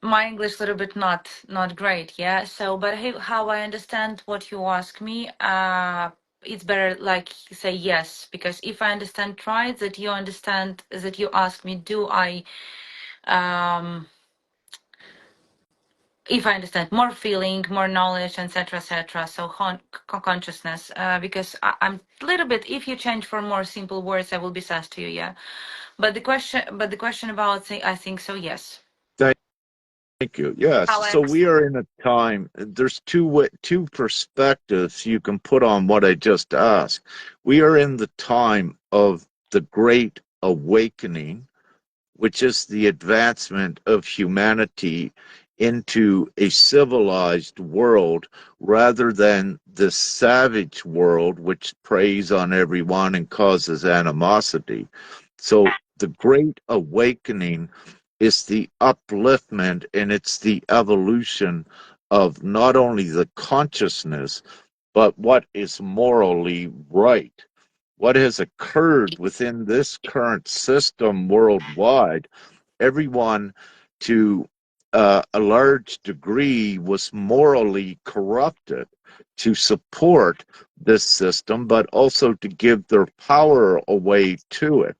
my English a little bit not great, yeah. So, but how I understand what you ask me, it's better like say yes, because if I understand right, that you understand that you ask me, do I if I understand more feeling, more knowledge, etc., so consciousness, because I'm a little bit. If you change for more simple words, I will be sass to you, yeah. But the question about I think so, yes. Thank you. Yes. How I So we understand. are in a time. There's two perspectives you can put on what I just asked. We are in the time of the Great Awakening, which is the advancement of humanity into a civilized world rather than the savage world which preys on everyone and causes animosity. So the Great Awakening is the upliftment and it's the evolution of not only the consciousness, but what is morally right. What has occurred within this current system worldwide, everyone to a large degree was morally corrupted to support this system, but also to give their power away to it.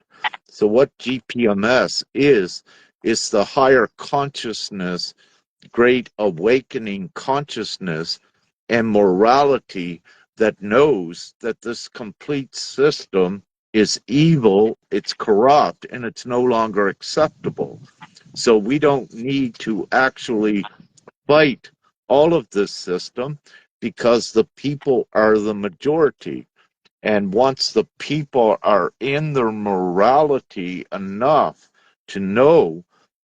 So, what GPMS is the higher consciousness, great awakening consciousness, and morality that knows that this complete system is evil, it's corrupt, and it's no longer acceptable. So we don't need to actually fight all of this system because the people are the majority. And once the people are in their morality enough to know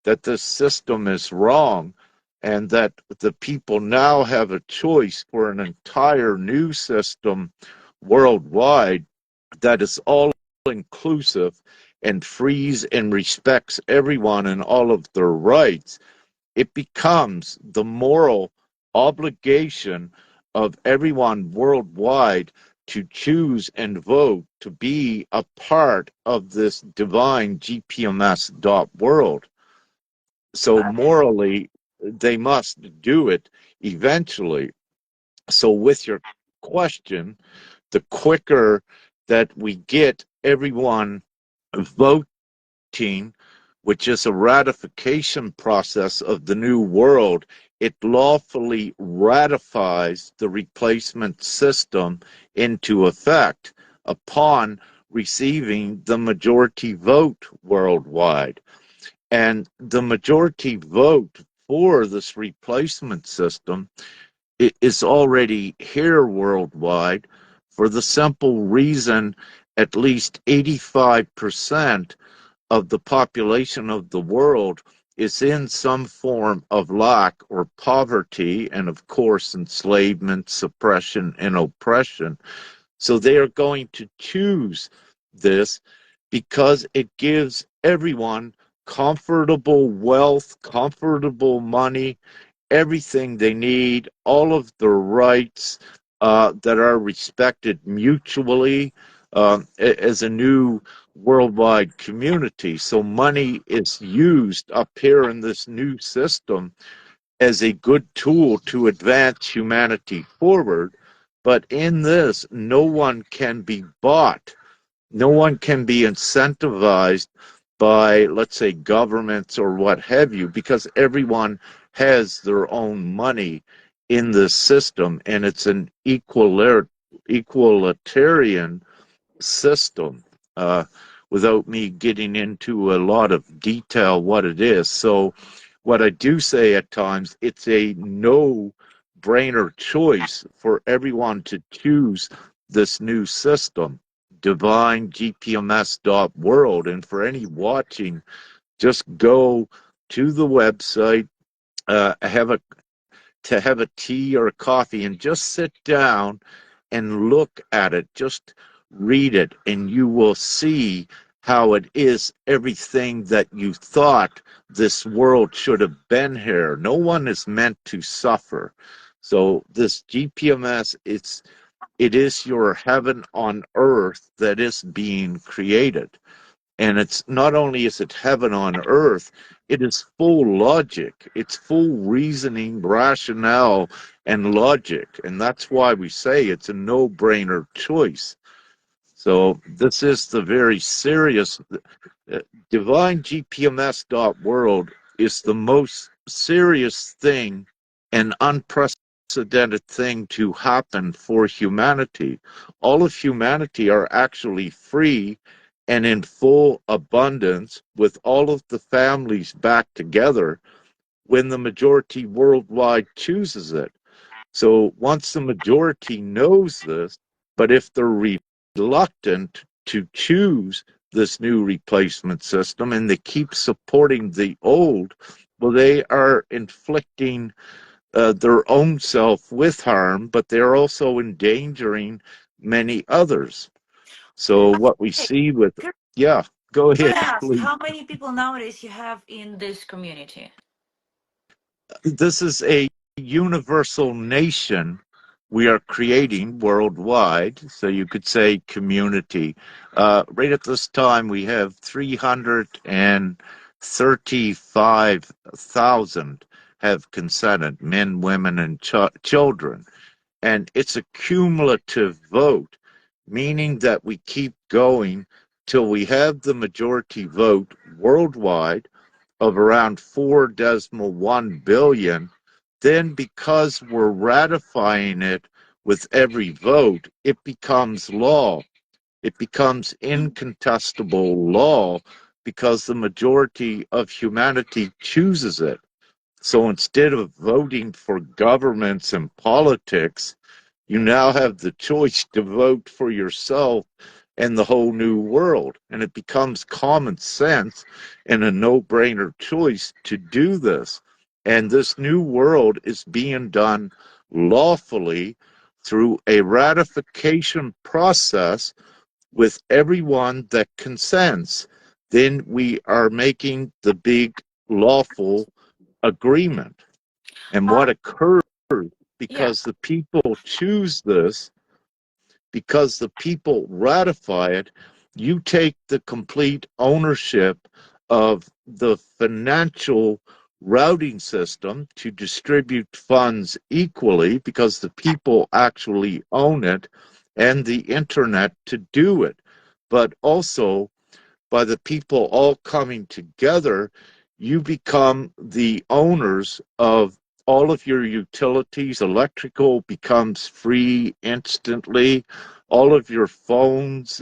that this system is wrong and that the people now have a choice for an entire new system worldwide that is all inclusive and frees and respects everyone and all of their rights, it becomes the moral obligation of everyone worldwide to choose and vote to be a part of this divine GPMS world. So morally, they must do it eventually. So, with your question, the quicker that we get everyone voting, which is a ratification process of the new world, it lawfully ratifies the replacement system into effect upon receiving the majority vote worldwide. And the majority vote for this replacement system is already here worldwide for the simple reason at least 85% of the population of the world is in some form of lack or poverty, and of course, enslavement, suppression, and oppression. So they are going to choose this because it gives everyone comfortable wealth, comfortable money, everything they need, all of the rights that are respected mutually as a new worldwide community. So money is used up here in this new system as a good tool to advance humanity forward. But in this, no one can be bought. No one can be incentivized by, let's say, governments or what have you, because everyone has their own money in this system, and it's an equalitarian system, without me getting into a lot of detail what it is. So what I do say at times, it's a no-brainer choice for everyone to choose this new system, divinegpms.world. And for any watching, just go to the website, have a tea or a coffee, and just sit down and look at it. Just read it, and you will see how it is everything that you thought this world should have been here. No one is meant to suffer. So this GPMS, it is your heaven on earth that is being created. And it's not only is it heaven on earth, it is full logic. It's full reasoning, rationale, and logic. And that's why we say it's a no-brainer choice. So this is the very serious, divinegpms.world is the most serious thing and unprecedented thing to happen for humanity. All of humanity are actually free and in full abundance, with all of the families back together when the majority worldwide chooses it. So once the majority knows this, but if they're reluctant to choose this new replacement system and they keep supporting the old, well, they are inflicting their own self with harm, but they're also endangering many others. So what we Hey, see with, could yeah, go could ahead, I ask please. how many people nowadays you have in this community? This is a universal nation we are creating worldwide. So you could say community. Right at this time, we have 335,000 have consented, men, women, and children. And it's a cumulative vote, meaning that we keep going till we have the majority vote worldwide of around 4.1 billion. Then, because we're ratifying it with every vote, it becomes law. It becomes incontestable law because the majority of humanity chooses it. So instead of voting for governments and politics, you now have the choice to vote for yourself and the whole new world. And it becomes common sense and a no-brainer choice to do this. And this new world is being done lawfully through a ratification process with everyone that consents. Then we are making the big lawful agreement. And Uh, what occurs, yeah. because the people choose this, because the people ratify it, you take the complete ownership of the financial routing system to distribute funds equally, because the people actually own it, and the internet to do it. But also, by the people all coming together, you become the owners of all of your utilities. Electrical becomes free instantly. All of your phones,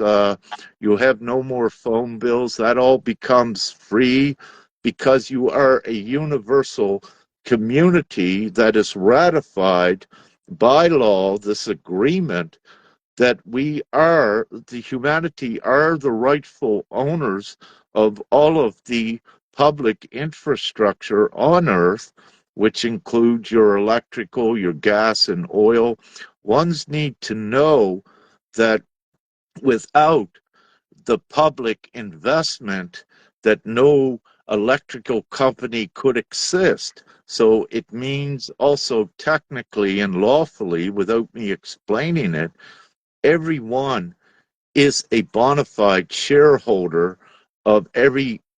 you have no more phone bills. That all becomes free because you are a universal community that is ratified by law, this agreement that we are, the humanity are the rightful owners of all of the public infrastructure on Earth, which includes your electrical, your gas, and oil. Ones need to know that without the public investment, that no electrical company could exist. So it means also technically and lawfully, without me explaining it, everyone is a bona fide shareholder of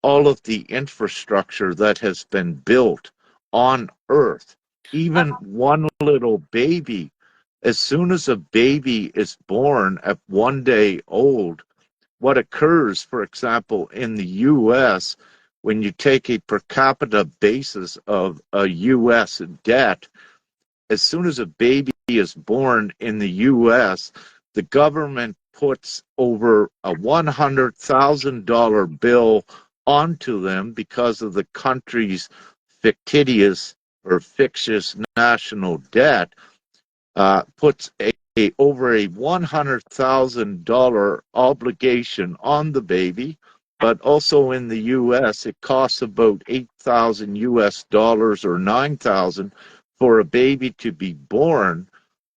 all of the infrastructure that has been built on Earth. Even one little baby, as soon as a baby is born at 1 day old, what occurs, for example, in the U.S., when you take a per capita basis of a U.S. debt, as soon as a baby is born in the U.S., the government puts over a $100,000 bill onto them because of the country's fictitious or fictitious national debt, puts over a $100,000 obligation on the baby. But also in the U.S., it costs about 8,000 US dollars or 9,000 for a baby to be born.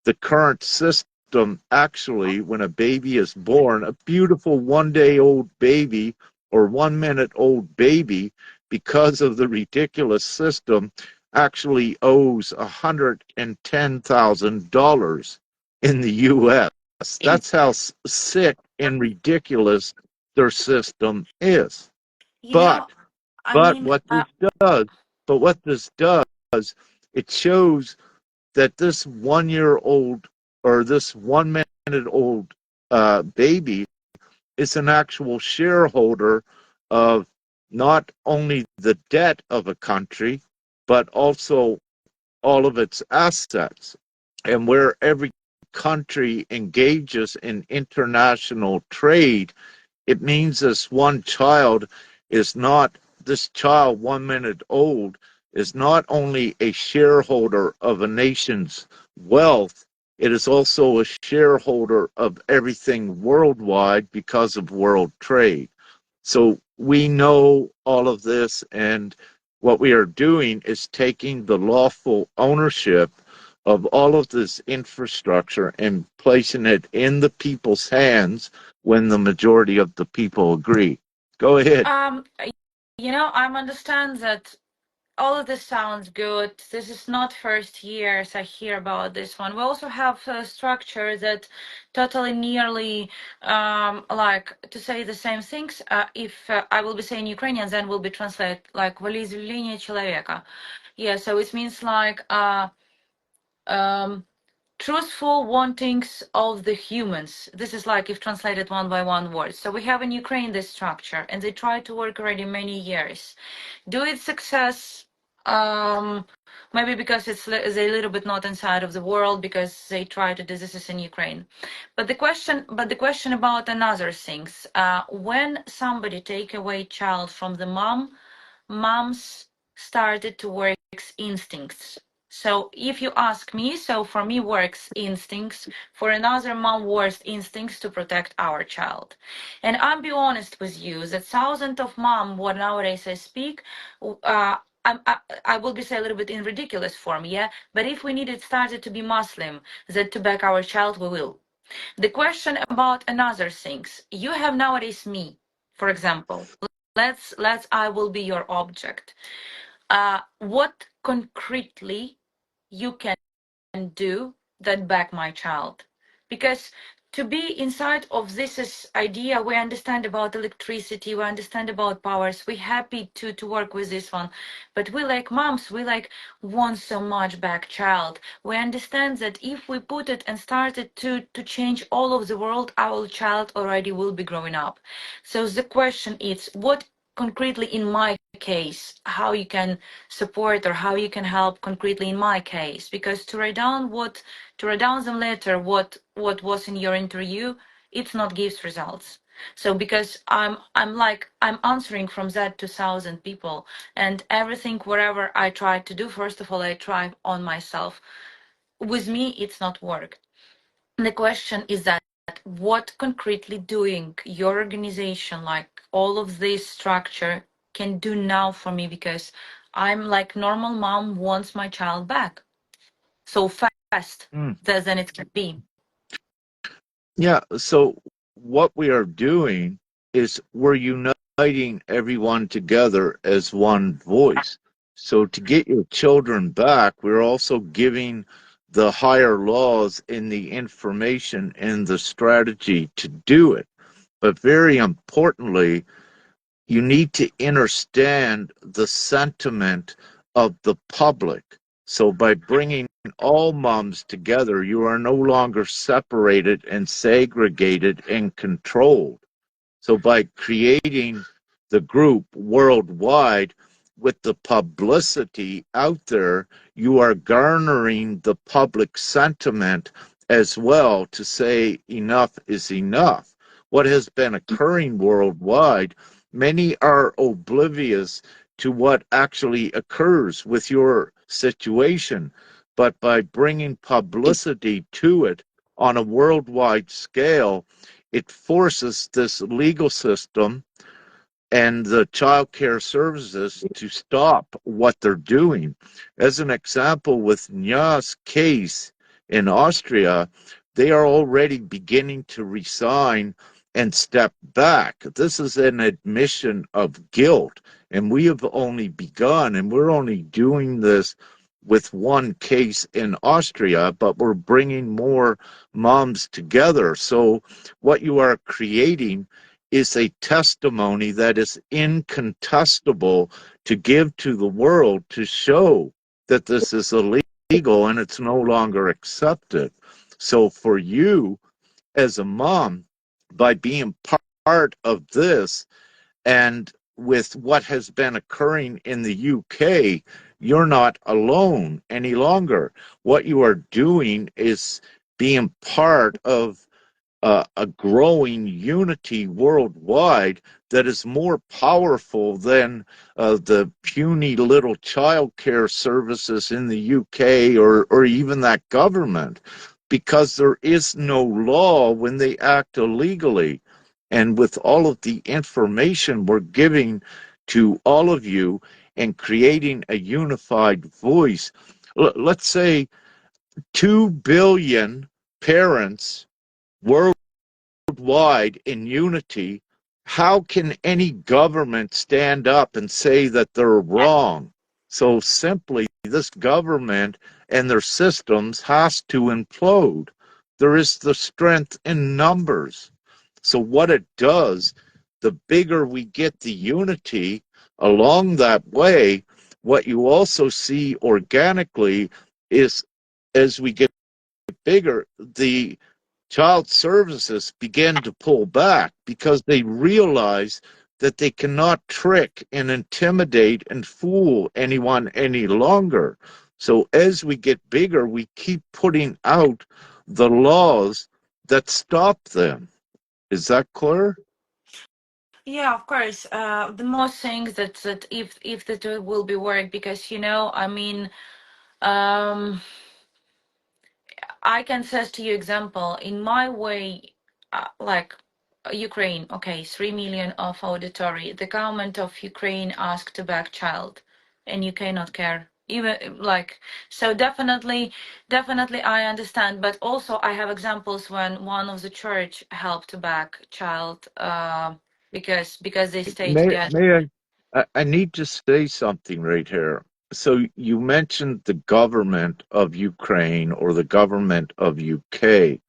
The current system, actually, when a baby is born, a beautiful 1 day old baby or 1 minute old baby, because of the ridiculous system, actually owes $110,000 in the U.S. Y- That's how sick and ridiculous their system is. You But know, I but mean, what this does, but what this does, it shows that this 1 year old or this 1 minute old baby is an actual shareholder of not only the debt of a country, but also all of its assets. And where every country engages in international trade, it means this one child is not, this child 1 minute old is not only a shareholder of a nation's wealth, it is also a shareholder of everything worldwide because of world trade. So we know all of this, and what we are doing is taking the lawful ownership of all of this infrastructure and placing it in the people's hands when the majority of the people agree. Go ahead. um, I understand that all of this sounds good. This is not first years I hear about this one. We also have a structure that totally nearly like to say the same things. If I will be saying Ukrainian, then will be translated like волеизъявление человека. Yeah, so it means like um, truthful wantings of the humans. This is like if translated one by one word. So we have in Ukraine this structure, and they try to work already many years. Do it success? Um, Maybe because it's a little bit not inside of the world because they try to do this in Ukraine. But the question about another things. When somebody take away child from the mom, moms started to work instincts. So if you ask me, so for me works instincts, for another mom works instincts to protect our child. And I'll be honest with you that thousands of mom, what nowadays I speak, I will be say a little bit in ridiculous form, yeah. But if we needed started to be Muslim, that to back our child, we will. The question about another things. You have nowadays me, for example. Let's I will be your object. What concretely you can do that back my child? Because to be inside of this is idea, we understand about electricity, we understand about powers, we happy to work with this one, but we like moms, we like want so much back child. We understand that if we put it and started to change all of the world, our child already will be growing up. So the question is, what concretely in my case, how you can support or how you can help concretely in my case? Because to write down them later what was in your interview, it's not gives results. So because I'm answering from that 2,000 people, and everything wherever I try to do, first of all I try on myself. With me it's not work. The question is that what concretely doing your organization, like all of this structure, can do now for me, because I'm like normal mom wants my child back so fast Mm. than it can be. Yeah, so what we are doing is we're uniting everyone together as one voice. So to get your children back, we're also giving the higher laws in the information and the strategy to do it. But very importantly, you need to understand the sentiment of the public. So by bringing all moms together, you are no longer separated and segregated and controlled. So by creating the group worldwide with the publicity out there, you are garnering the public sentiment as well to say enough is enough. What has been occurring worldwide, many are oblivious to what actually occurs with your situation. But by bringing publicity to it on a worldwide scale, it forces this legal system and the child care services to stop what they're doing. As an example, with Nya's case in Austria, they are already beginning to resign and step back. This is an admission of guilt, and we have only begun, and we're only doing this with one case in Austria, but we're bringing more moms together. So, what you are creating is a testimony that is incontestable to give to the world to show that this is illegal and it's no longer accepted. So for you as a mom, by being part of this and with what has been occurring in the UK, you're not alone any longer. What you are doing is being part of a growing unity worldwide that is more powerful than the puny little child care services in the UK or even that government, because there is no law when they act illegally. And with all of the information we're giving to all of you and creating a unified voice, let's say 2 billion parents worldwide in unity, how can any government stand up and say that they're wrong? So simply, this government and their systems has to implode. There is the strength in numbers. So what it does, the bigger we get the unity along that way, what you also see organically is as we get bigger, the child services begin to pull back because they realize that they cannot trick and intimidate and fool anyone any longer. So as we get bigger, we keep putting out the laws that stop them. Is that clear? Yeah, of course. The most things that if that will be work, because I mean, um, I can say to you example in my way, like Ukraine. Okay, 3 million of auditory. The government of Ukraine asked to back child, and UK not care. Even like so, definitely I understand. But also I have examples when one of the church helped to back child, because they stay May, together. may I need to say something right here. So you mentioned the government of Ukraine or the government of UK.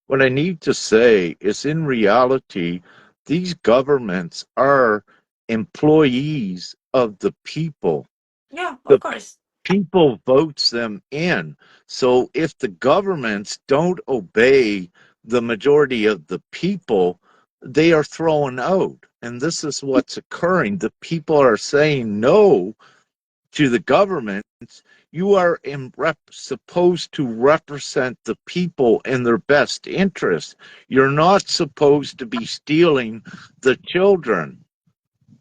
What I need to say is, in reality, these governments are employees of the people. Yeah, of The course. people votes them in. So if the governments don't obey the majority of the people, they are thrown out. And this is what's occurring. The people are saying no to the government. You are supposed to represent the people in their best interest. You're not supposed to be stealing the children.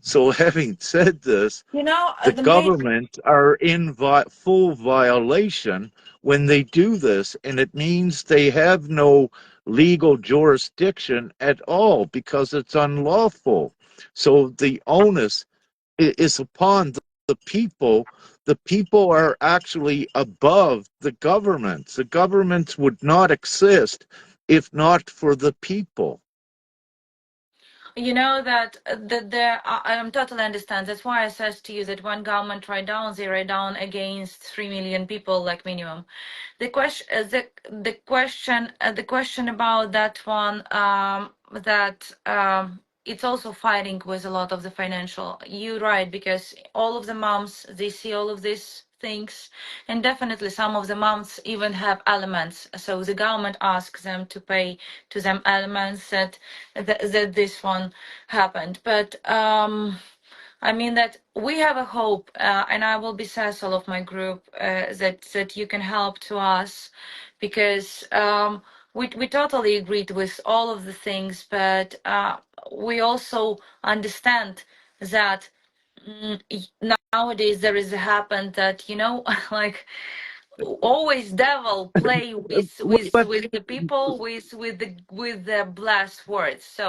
So, having said this, the The main. government are in full violation when they do this, and it means they have no legal jurisdiction at all because it's unlawful. So, the onus is upon the people. The people are actually above the governments. The governments would not exist if not for the people. That there I'm totally understand. That's why I says to you that when government write down, they write down against 3 million people like minimum. The question about that one, that it's also fighting with a lot of the financial. You're right, because all of the moms, they see all of these things, and definitely some of the moms even have elements. So the government asks them to pay to them elements that this one happened. But I mean that we have a hope, and I will be Cecil of my group, that you can help to us, because we totally agreed with all of the things, but we also understand that nowadays there is a happen that like always devil play with the people with the blessed words. So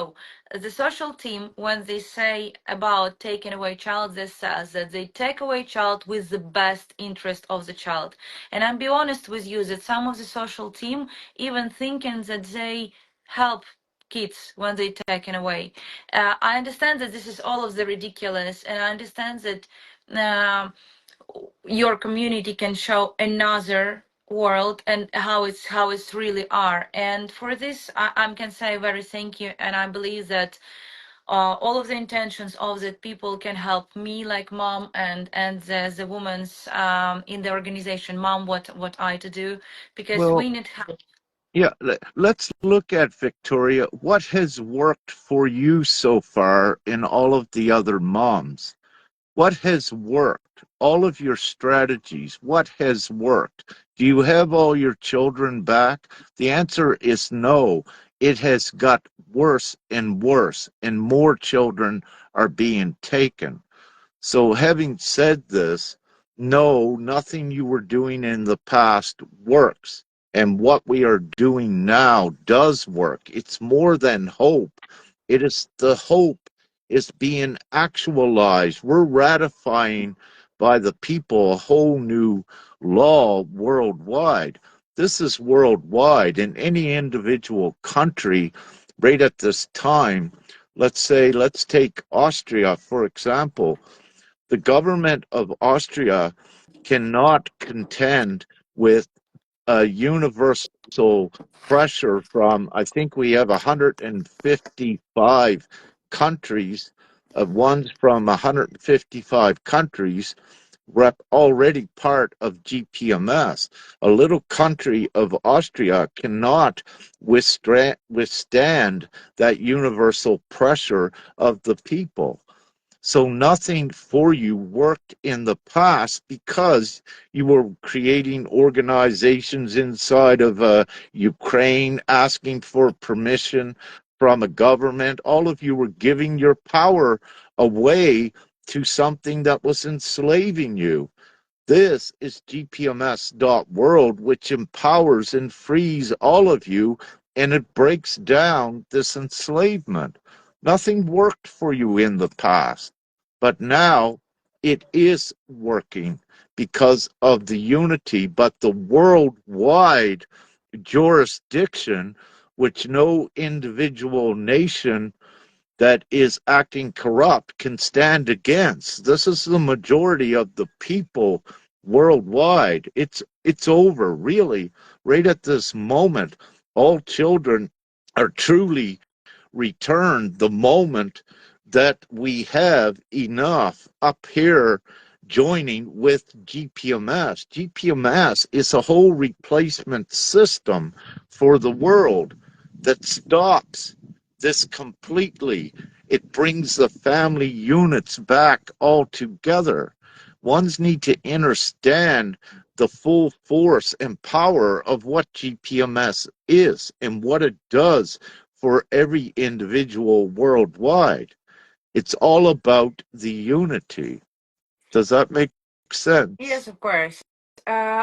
the social team, when they say about taking away child, they says that they take away child with the best interest of the child. And I'll be honest with you that some of the social team even thinking that they help kids when they taken away. I understand that this is all of the ridiculous, and I understand that your community can show another world and how it's really are. And for this, I can say very thank you, and I believe that all of the intentions of that people can help me like mom and the women's in the organization mom what I to do, because Well, we need help. yeah, let's look at Victoria. What has worked for you so far in all of the other moms? What has worked? All of your strategies, what has worked? Do you have all your children back? The answer is no. It has got worse and worse, and more children are being taken. So, having said this, no, nothing you were doing in the past works. And what we are doing now does work. It's more than hope. It is the hope is being actualized. We're ratifying by the people a whole new law worldwide. This is worldwide. In any individual country, right at this time, let's take Austria, for example. The government of Austria cannot contend with a universal pressure from, I think we have 155 countries, ones from 155 countries already part of GPMS. A little country of Austria cannot withstand that universal pressure of the people. So nothing for you worked in the past because you were creating organizations inside of Ukraine, asking for permission from a government. All of you were giving your power away to something that was enslaving you. This is GPMS.world, which empowers and frees all of you, and it breaks down this enslavement. Nothing worked for you in the past, but now it is working because of the unity, but the worldwide jurisdiction, which no individual nation that is acting corrupt can stand against. This is the majority of the people worldwide. It's over, really. Right at this moment, all children are truly returned the moment that we have enough up here joining with GPMS. GPMS is a whole replacement system for the world that stops this completely. It brings the family units back all together. Ones need to understand the full force and power of what GPMS is and what it does for every individual worldwide. It's all about the unity. Does that make sense? Yes, of course.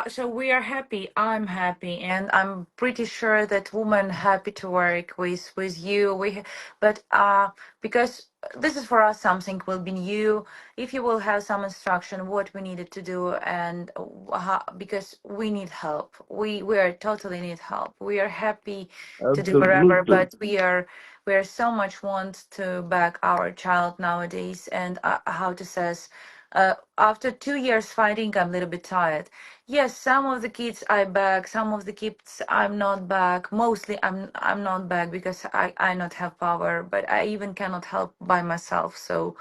So we are happy. I'm happy, and I'm pretty sure that women happy to work with you. But because this is for us something will be new. If you will have some instruction, what we needed to do, and because we need help. We are totally need help. We are happy to do whatever, Absolutely. but we are so much want to back our child nowadays, and how to says. After 2 years fighting, I'm a little bit tired. Yes, some of the kids I back, some of the kids I'm not back. Mostly I'm not back because I not have power, but I even cannot help by myself. So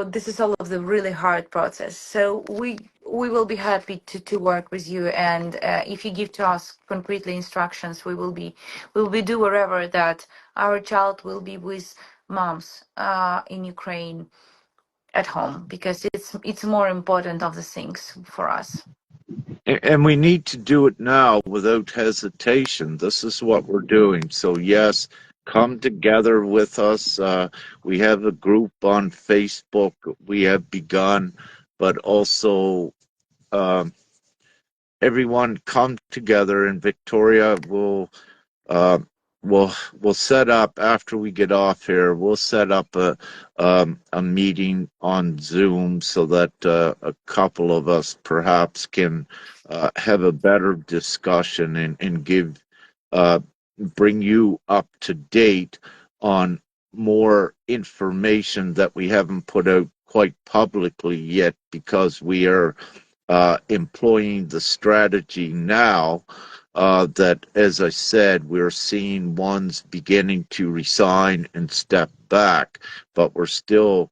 this is all of the really hard process. So we will be happy to work with you. And if you give to us concretely instructions, we will be do wherever that our child will be with moms in Ukraine at home, because it's more important of the things for us. And we need to do it now without hesitation. This is what we're doing. So, yes, come together with us. We have a group on Facebook. We have begun, but also everyone come together, and Victoria will uh, we'll set up after we get off here. We'll set up a meeting on Zoom so that a couple of us perhaps can have a better discussion and give uh, bring you up to date on more information that we haven't put out quite publicly yet, because we are employing the strategy now that, as I said, we're seeing ones beginning to resign and step back, but we're still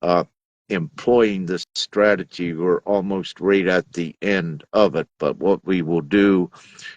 uh, employing this strategy. We're almost right at the end of it. But what we will do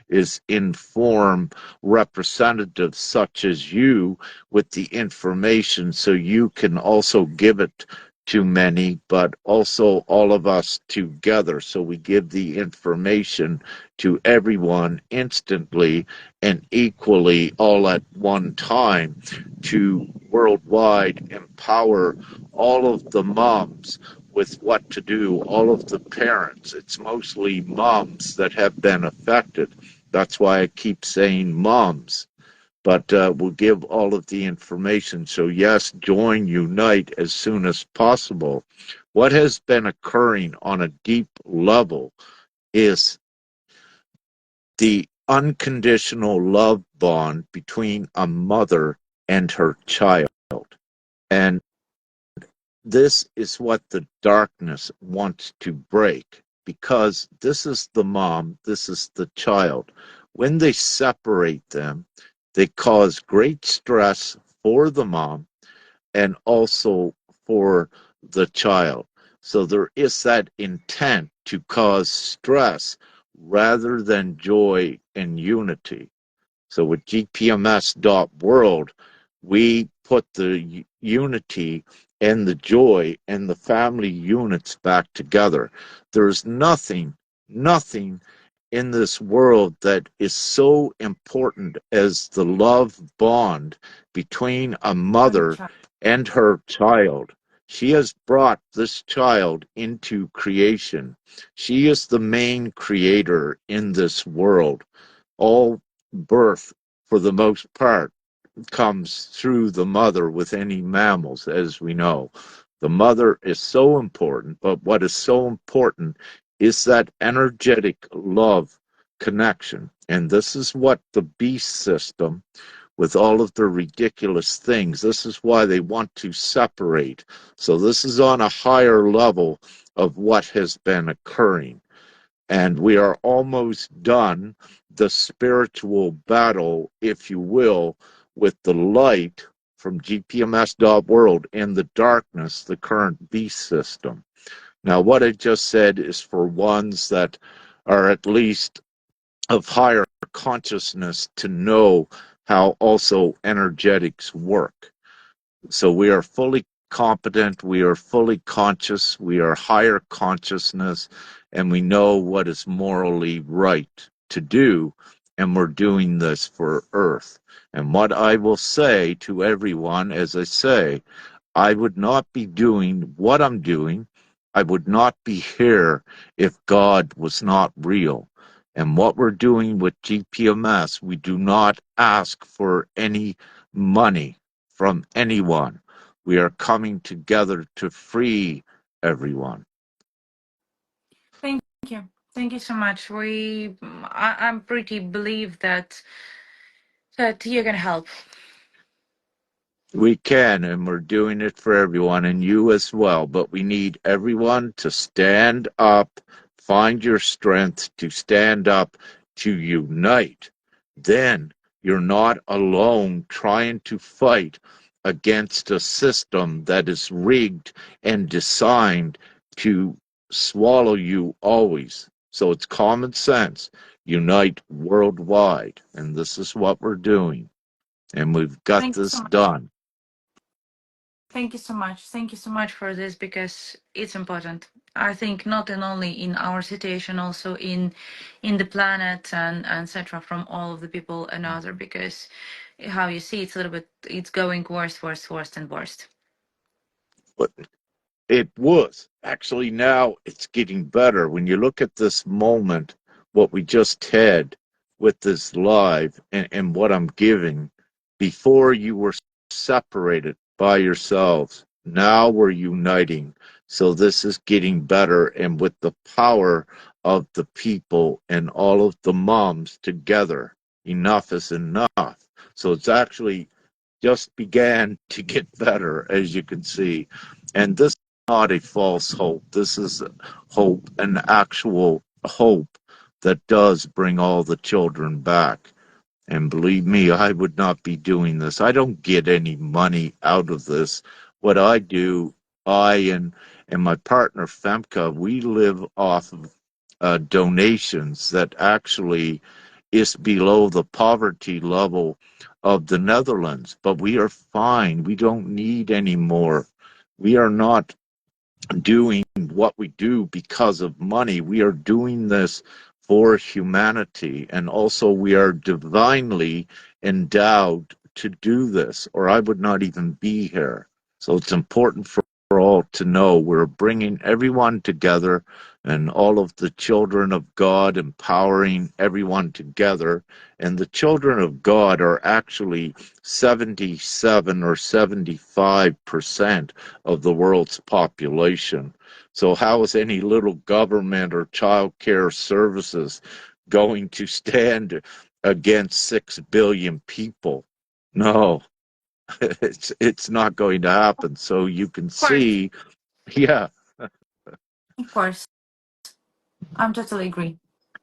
is inform representatives such as you with the information so you can also give it to many, but also all of us together. So we give the information to everyone instantly and equally all at one time to worldwide empower all of the moms with what to do, all of the parents. It's mostly moms that have been affected. That's why I keep saying moms. But we'll give all of the information. So, yes, join, unite as soon as possible. What has been occurring on a deep level is the unconditional love bond between a mother and her child. And this is what the darkness wants to break, because this is the mom, this is the child. When they separate them, they cause great stress for the mom and also for the child. So there is that intent to cause stress rather than joy and unity. So with GPMS.world, we put the unity and the joy and the family units back together. There's nothing in this world that is so important as the love bond between a And mother and her child. She has brought this child into creation. She is the main creator in this world. All birth, for the most part, comes through the mother with any mammals, as we know. The mother is so important, but what is so important is that energetic love connection. And this is what the beast system, with all of their ridiculous things, this is why they want to separate. So this is on a higher level of what has been occurring. And we are almost done the spiritual battle, if you will, with the light from GPMS.world and the darkness, the current beast system. Now, what I just said is for ones that are at least of higher consciousness to know how also energetics work. So we are fully competent, we are fully conscious, we are higher consciousness, and we know what is morally right to do, and we're doing this for Earth. And what I will say to everyone, as I say, I would not be doing what I'm doing. I would not be here if God was not real. And what we're doing with GPMS, we do not ask for any money from anyone. We are coming together to free everyone. thank you. Thank you so much. I'm pretty believe that you can help. We can, and we're doing it for everyone, and you as well. But we need everyone to stand up, find your strength to stand up, to unite. Then you're not alone trying to fight against a system that is rigged and designed to swallow you always. So it's common sense. Unite worldwide. And this is what we're doing. And we've got Thank you so this much. done. Thank you so much. Thank you so much for this because it's important. I think not only in our situation, also in the planet and etc. From all of the people and other because how you see it's a little bit it's going worse, worse, worse and worse. But it was. Actually, now it's getting better. When you look at this moment, what we just had with this live and what I'm giving, before you were separated by yourselves, now we're uniting. So this is getting better. And with the power of the people and all of the moms together, enough is enough. So it's actually just began to get better, as you can see. And this not a false hope. This is hope, an actual hope that does bring all the children back. And believe me, I would not be doing this. I don't get any money out of this. What I do, I and my partner Femke, we live off of donations that actually is below the poverty level of the Netherlands. But we are fine. We don't need any more. We are not doing what we do because of money. We are doing this for humanity, and also we are divinely endowed to do this, or I would not even be here. So it's important for all to know we're bringing everyone together and all of the children of God, empowering everyone together. And the children of God are actually 77 or 75% of the world's population. So how is any little government or child care services going to stand against 6 billion people? No, it's not going to happen. So you can Of course, see, yeah, of course. I'm totally agree.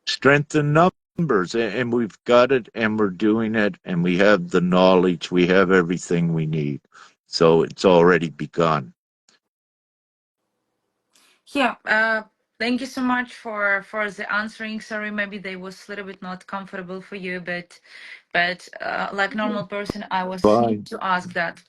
strength in numbers, and we've got it, and we're doing it, and we have the knowledge, we have everything we need. So it's already begun. Yeah, thank you so much for the answering. Sorry, maybe they was a little bit not comfortable for you, but like normal person, I was need Fine. to ask that.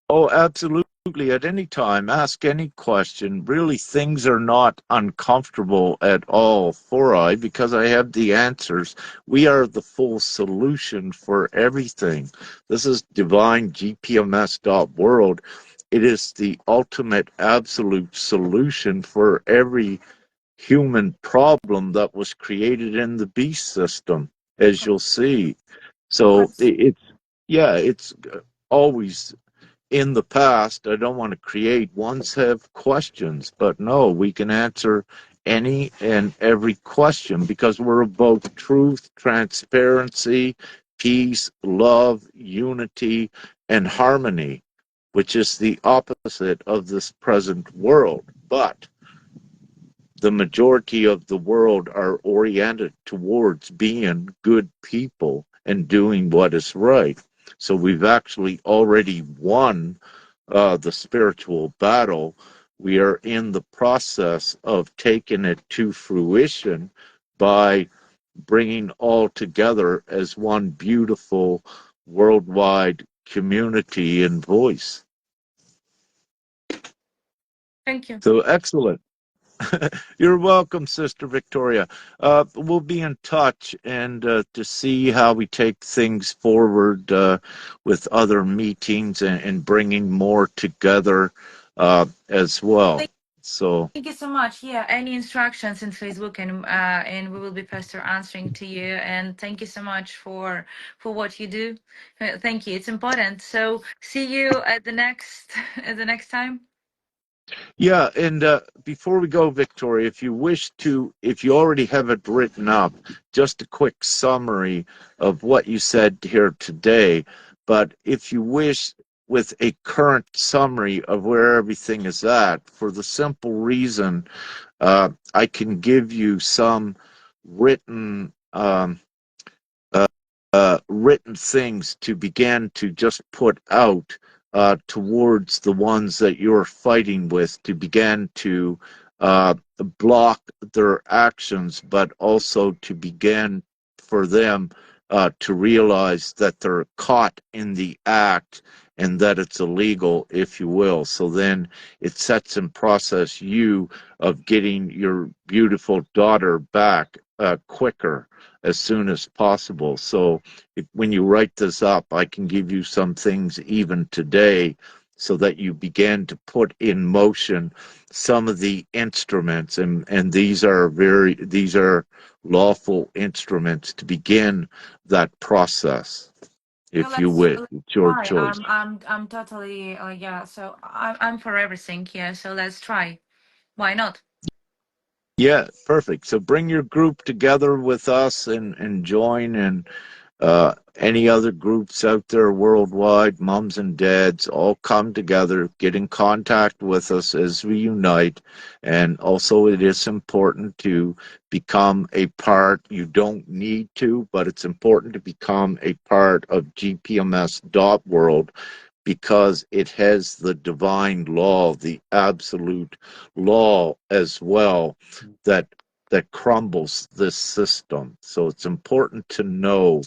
Oh, absolutely. At any time, ask any question. Really, things are not uncomfortable at all for I because I have the answers. We are the full solution for everything. This is divine GPMS.world. It is the ultimate absolute solution for every human problem that was created in the beast system, as you'll see. Of So course. yeah, it's always in the past. I don't want to create ones have questions, but no, we can answer any and every question because we're about truth, transparency, peace, love, unity, and harmony, which is the opposite of this present world. But the majority of the world are oriented towards being good people and doing what is right. So we've actually already won the spiritual battle. We are in the process of taking it to fruition by bringing all together as one beautiful worldwide community and voice. Thank you. So excellent. You're welcome, Sister Victoria. We'll be in touch and to see how we take things forward with other meetings and bringing more together as well. So, Thank you so much. Yeah, any instructions in Facebook and we will be faster answering to you. And thank you so much for what you do. Thank you. It's important. So see you at the next at the next time. yeah, and before we go, Victoria, if you wish to, if you already have it written up, just a quick summary of what you said here today. But if you wish, with a current summary of where everything is at, for the simple reason I can give you some written written things to begin to just put out towards the ones that you're fighting with to begin to block their actions, but also to begin for them to realize that they're caught in the act and that it's illegal, if you will. So then it sets in process you of getting your beautiful daughter back quicker as soon as possible. So when you write this up, I can give you some things even today so that you begin to put in motion some of the instruments, and these are lawful instruments to begin that process, So if you wish. let's It's your try. choice. I'm totally yeah. So I'm for everything. Yeah. So let's try. Why not? Yeah, perfect. So bring your group together with us and join, and any other groups out there worldwide, mums and dads, all come together, get in contact with us as we unite. And also, it is important to become a part. You don't need to, but it's important to become a part of GPMS World because it has the divine law, the absolute law as well, that crumbles this system. So it's important to know,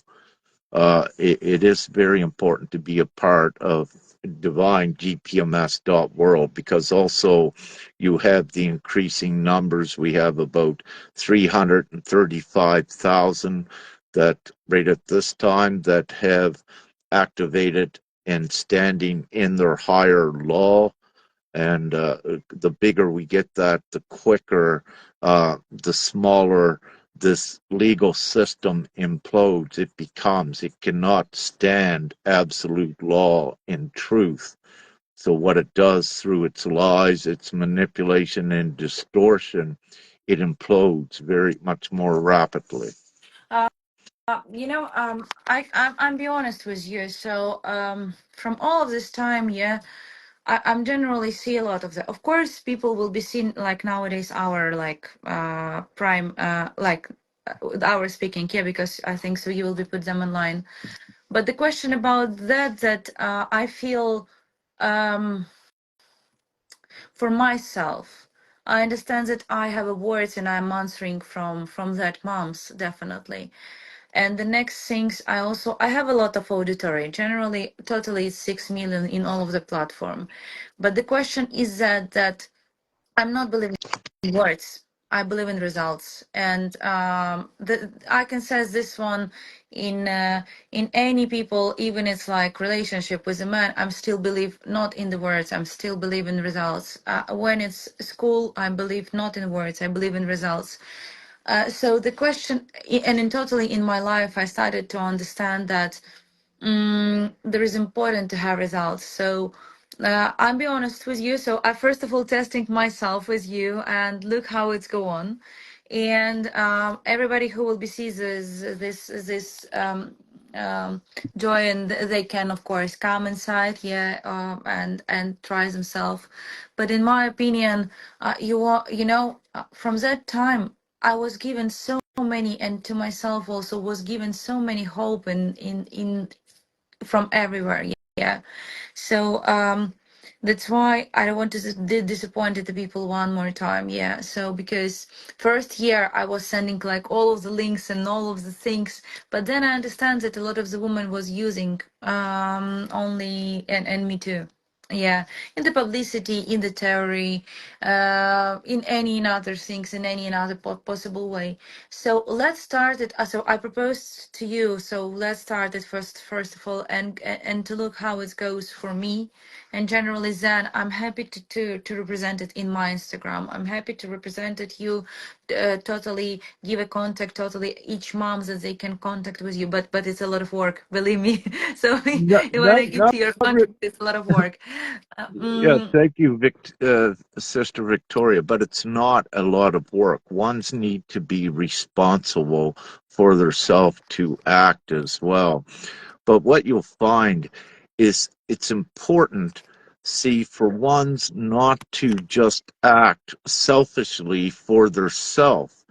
it is very important to be a part of divine GPMS World, because also you have the increasing numbers. We have about 335,000 that right at this time that have activated and standing in their higher law. And the bigger we get that, the quicker, the smaller this legal system implodes. It cannot stand absolute law and truth. So what it does through its lies, its manipulation and distortion, it implodes very much more rapidly. Uh, I'm be honest with you. So from all of this time, yeah, I'm generally see a lot of that. Of course, people will be seen like nowadays our like prime like our speaking, yeah, because I think so you will be put them online. But the question about that I feel um for myself, I understand that I have a words and I'm answering from that moms definitely. And the next things I have a lot of auditory. Generally, totally it's 6 million in all of the platform. But the question is that I'm not believing in words. I believe in results, and I can say this one in any people, even it's like relationship with a man. I'm still believe not in the words. I'm still believe in results. When it's school, I believe not in words. I believe in results. So the question, and in totally in my life, I started to understand that there is important to have results. So I'll be honest with you. So I first of all testing myself with you and look how it's go on. And everybody who will be sees this joy, and they can of course come inside, yeah, and try themselves. But in my opinion, from that time I was given so many, and to myself also was given so many hope in from everywhere. Yeah. So that's why I don't want to disappoint the people one more time. Yeah. So because first year I was sending like all of the links and all of the things, but then I understand that a lot of the women was using only, and me too. Yeah, in the publicity, in the theory, in any other things, in any other possible way. So let's start it. So I proposed to you. So let's start it first of all, and to look how it goes for me. And generally, then I'm happy to represent it in my Instagram. I'm happy to represent it. You totally give a contact, totally each mom that they can contact with you. But it's a lot of work, believe me. So No, when I no, get no. to your contact, it's a lot of work. Uh, Yeah, mm, thank you, Sister Victoria. But it's not a lot of work. Ones need to be responsible for themselves to act as well. But what you'll find is it's important, see, for ones not to just act selfishly for their self,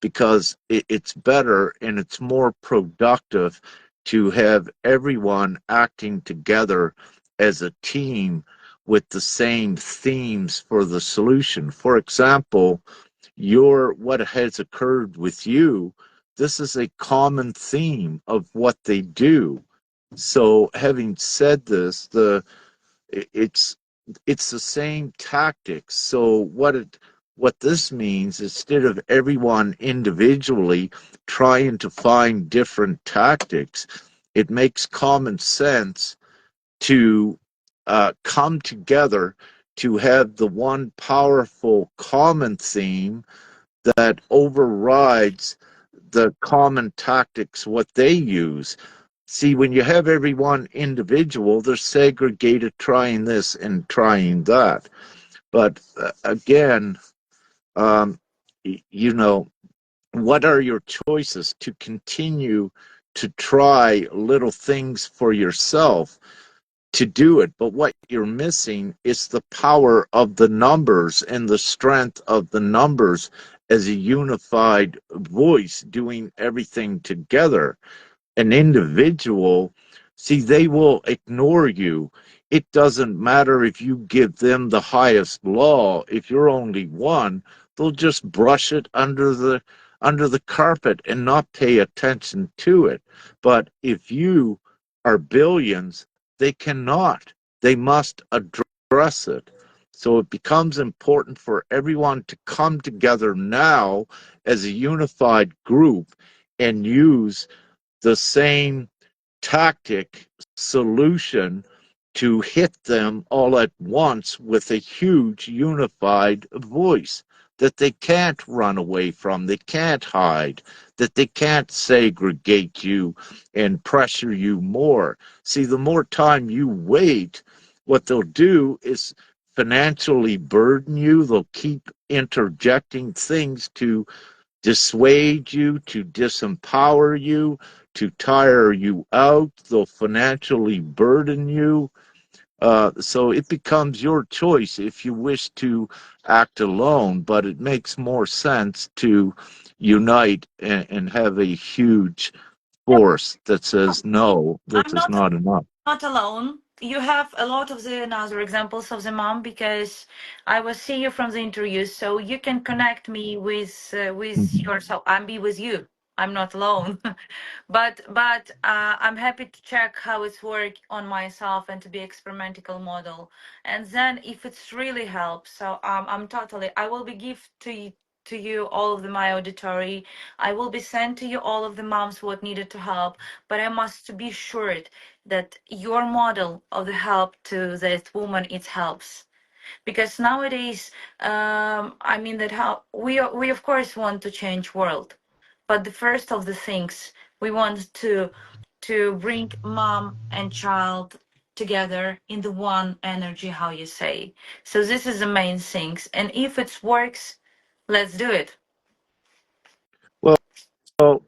because it's better and it's more productive to have everyone acting together as a team with the same themes for the solution. For example, what has occurred with you, this is a common theme of what they do. So having said this, it's it's the same tactics. So what this means, instead of everyone individually trying to find different tactics, it makes common sense to come together to have the one powerful common theme that overrides the common tactics what they use. See, when you have everyone individual, they're segregated, trying this and trying that. But again, um, you know, what are your choices to continue to try little things for yourself to do it? But what you're missing is the power of the numbers and the strength of the numbers as a unified voice doing everything together. An individual, see, they will ignore you. It doesn't matter if you give them the highest law. If you're only one, they'll just brush it under the carpet and not pay attention to it. But if you are billions, they cannot. They must address it. So it becomes important for everyone to come together now as a unified group and use the same tactic solution to hit them all at once with a huge unified voice that they can't run away from, they can't hide, that they can't segregate you and pressure you more. See, the more time you wait, what they'll do is financially burden you. They'll keep interjecting things to dissuade you, to disempower you, to tire you out. They'll financially burden you. So it becomes your choice if you wish to act alone, but it makes more sense to unite and have a huge force that says, no, this I'm is not not enough. alone. You have a lot of the other examples of the mom because I was seeing you from the interview, so you can connect me with Mhm. yourself. I'm be with you. I'm not alone, but I'm happy to check how it's work on myself and to be experimental model. And then if it's really helps, so I'm totally. I will be give to you all of my auditory. I will be sent to you all of the moms what needed to help, but I must be sure that your model of the help to that woman it helps because nowadays I mean that how we of course want to change world, but the first of the things we want to bring mom and child together in the one energy, how you say. So this is the main things, and if it works, let's do it. Well,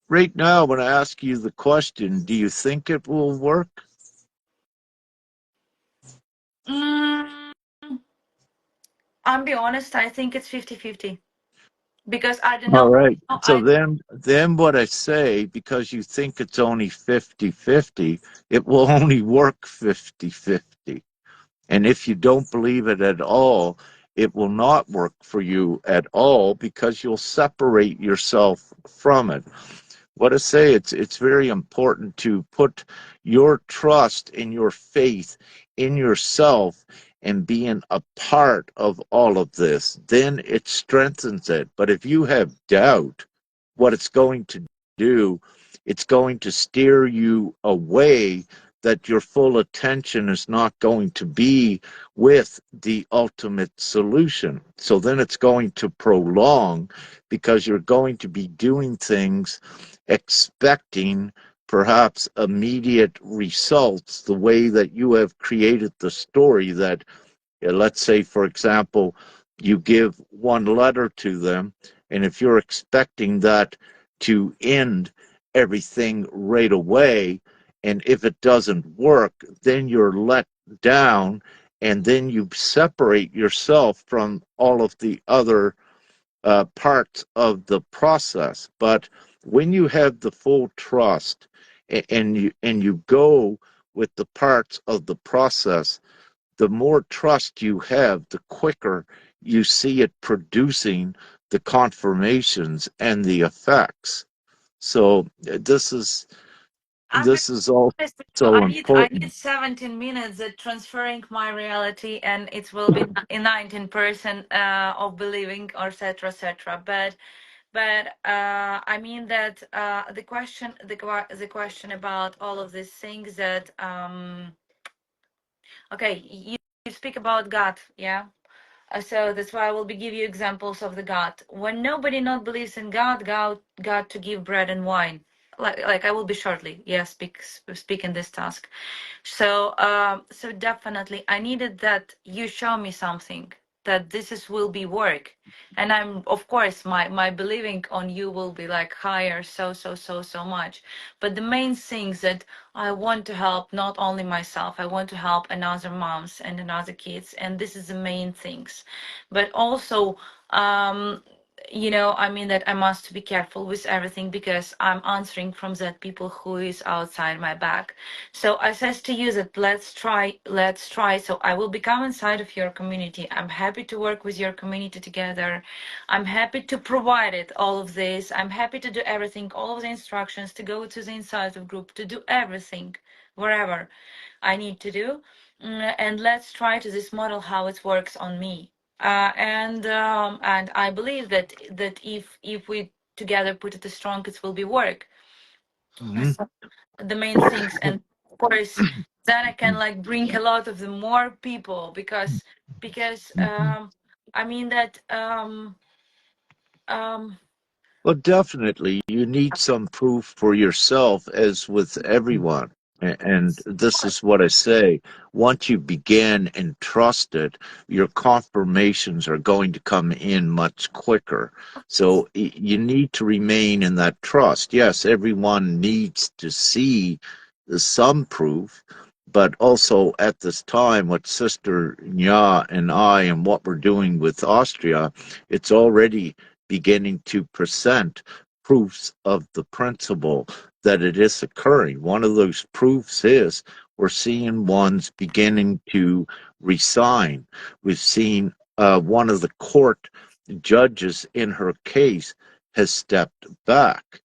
right now, when I ask you the question, do you think it will work? mm, I'm be honest, I think it's 50-50 because I don't All know. right. So I then what I say, because you think it's only 50-50, it will only work 50-50. And if you don't believe it at all, it will not work for you at all because you'll separate yourself from it. What I say, it's very important to put your trust and your faith in yourself and being a part of all of this. Then it strengthens it. But if you have doubt, what it's going to do, it's going to steer you away, that your full attention is not going to be with the ultimate solution. So then it's going to prolong because you're going to be doing things expecting perhaps immediate results, the way that you have created the story that, let's say, for example, you give one letter to them, and if you're expecting that to end everything right away, and if it doesn't work, then you're let down, and then you separate yourself from all of the other parts of the process. But when you have the full trust and you go with the parts of the process the more trust you have, the quicker you see it producing the confirmations and the effects. So I'm this is honest with you, also I need important. 17 minutes at transferring my reality, and it will be in 19% of believing, or etc. But I mean that the question about all of these things that okay, you speak about God, yeah. So that's why I will be give you examples of the God. When nobody not believes in God, God to give bread and wine. Like I will be shortly. Yeah, speak in this task. So definitely I needed that you show me something that this is will be work. And I'm of course my believing on you will be like higher so much. But the main things that I want to help not only myself, I want to help another moms and another kids, and this is the main things. But also I mean that I must be careful with everything because I'm answering from that people who is outside my back. So I says to you that let's try. So I will become inside of your community. I'm happy to work with your community together. I'm happy to provide it, all of this. I'm happy to do everything, all of the instructions, to go to the inside of group, to do everything, wherever I need to do. And let's try to this model how it works on me. And I believe that if we together put it strong, it will be work. Mhm. The main things, and of course then I can like bring a lot of the more people because I mean that um Well, definitely, you need some proof for yourself, as with everyone. And this is what I say. Once you begin and trust it, your confirmations are going to come in much quicker. So you need to remain in that trust. Yes, everyone needs to see some proof, but also at this time, what Sister Nya and I and what we're doing with Austria, it's already beginning to present proofs of the principle that it is occurring. One of those proofs is we're seeing ones beginning to resign. We've seen one of the court judges in her case has stepped back.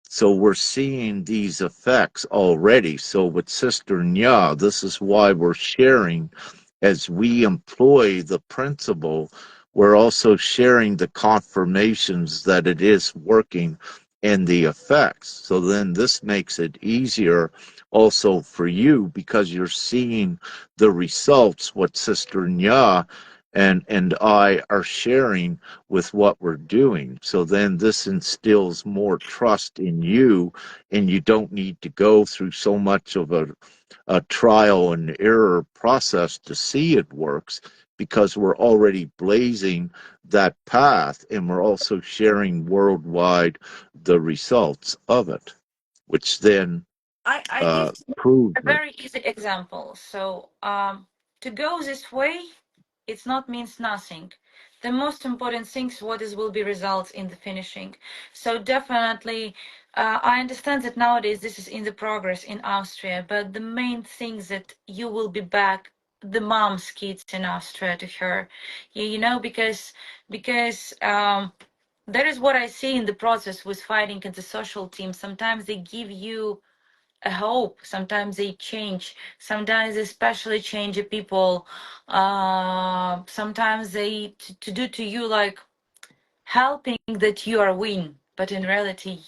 So we're seeing these effects already. So with Sister Nya, this is why we're sharing as we employ the principle, we're also sharing the confirmations that it is working and the effects. So then this makes it easier also for you because you're seeing the results, what Sister Nya and I are sharing with what we're doing. So then this instills more trust in you, and you don't need to go through so much of a trial and error process to see it works because we're already blazing that path and we're also sharing worldwide the results of it, which then I give proves a it. very easy example. So to go this way, it's not means nothing. The most important things what is will be results in the finishing. So definitely I understand that nowadays this is in the progress in Austria, but the main things that you will be back the mom's kids in Austria to her. Because that is what I see in the process with fighting in the social team. Sometimes they give you a hope, sometimes they change, sometimes they especially change the people, sometimes they to do to you like helping that you are win, but in reality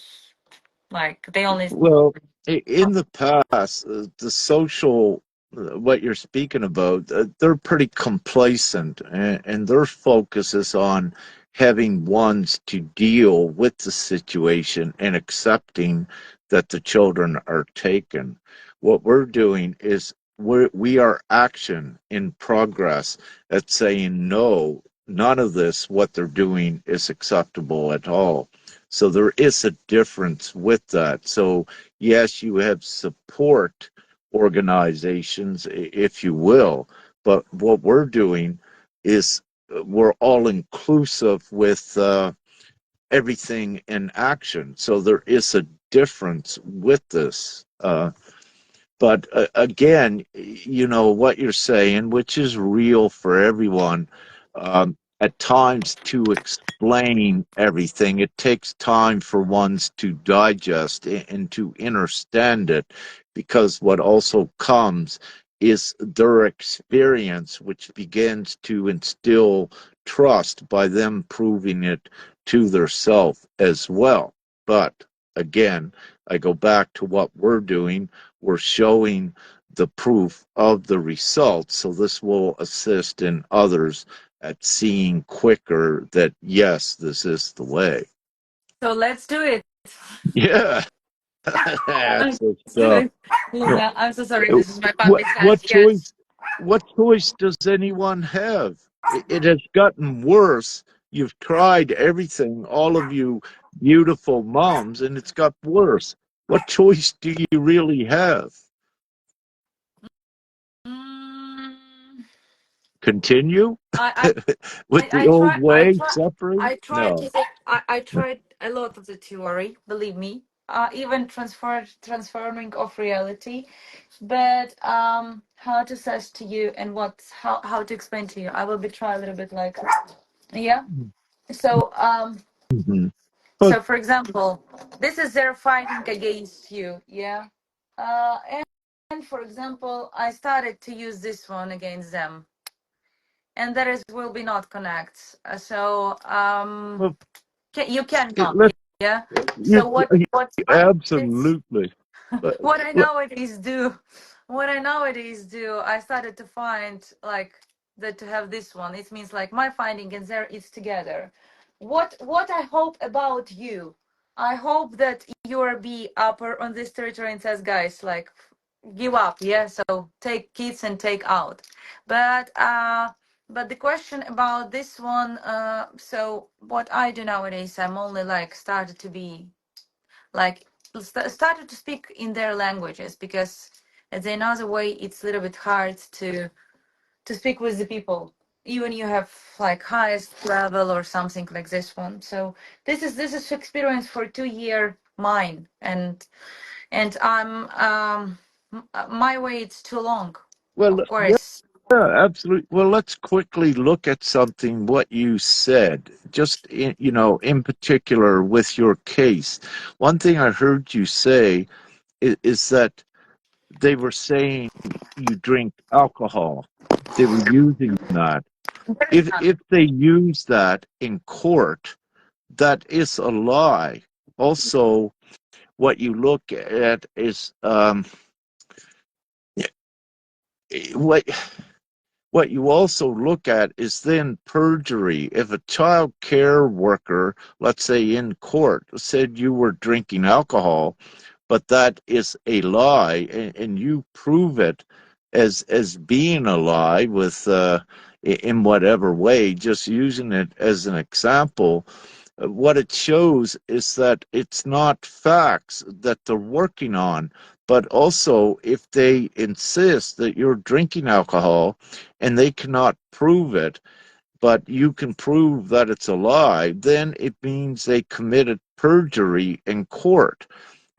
like they only Well, in the past, the social, what you're speaking about, they're pretty complacent, and their focus is on having ones to deal with the situation and accepting that the children are taken. What we're doing is we are action in progress at saying, no, none of this, what they're doing, is acceptable at all. So there is a difference with that. So yes, you have support organizations, if you will, but what we're doing is we're all inclusive with everything in action. So there is a difference with this. But again, you know what you're saying, which is real for everyone. At times, to explain everything, it takes time for ones to digest and to understand it, because what also comes is their experience, which begins to instill trust by them proving it to their self as well. But again, I go back to what we're doing. We're showing the proof of the results. So this will assist in others at seeing quicker that, yes, this is the way. So let's do it. Yeah, that's the Let's do stuff. it. Yeah, I'm so sorry. This is my puppy What cat. choice? Yes. What choice does anyone have? It has gotten worse. You've tried everything, all of you beautiful moms, and it's got worse. What choice do you really have? Mm, Continue I, with the I old try. I way, try. suffering? I tried No. to. I tried a lot of the theory. Believe me. Even transforming of reality, but how to say to you and what how to explain to you. I will be try a little bit like yeah. So Mhm. But so for example, this is their fighting against you. Yeah. Uh, and for example, I started to use this one against them, and there is will be not connect. So well, you cannot. let's Yeah. you, So what I this absolutely. But what I let, nowadays do, what I nowadays do, I started to find like that to have this one. It means like my finding and there is together. What I hope about you, I hope that you are be upper on this territory and says, guys, like give up, yeah. So take kids and take out, but the question about this one, so what I do nowadays, I'm only like started to be like started to speak in their languages because as another way it's a little bit hard to speak with the people even you have like highest level or something like this one. So this is experience for 2 year mine, and I'm my way it's too long, well, of yeah, course. absolutely. Well, let's quickly look at something what you said, just in particular with your case. One thing I heard you say is that they were saying you drink alcohol. They were using that. There's If they use that in court, that is a lie. Also, what you look at is what what you also look at is then perjury. If a child care worker, let's say in court, said you were drinking alcohol, but that is a lie, and you prove it as being a lie with in whatever way, just using it as an example. What it shows is that it's not facts that they're working on, but also if they insist that you're drinking alcohol and they cannot prove it, but you can prove that it's a lie, then it means they committed perjury in court.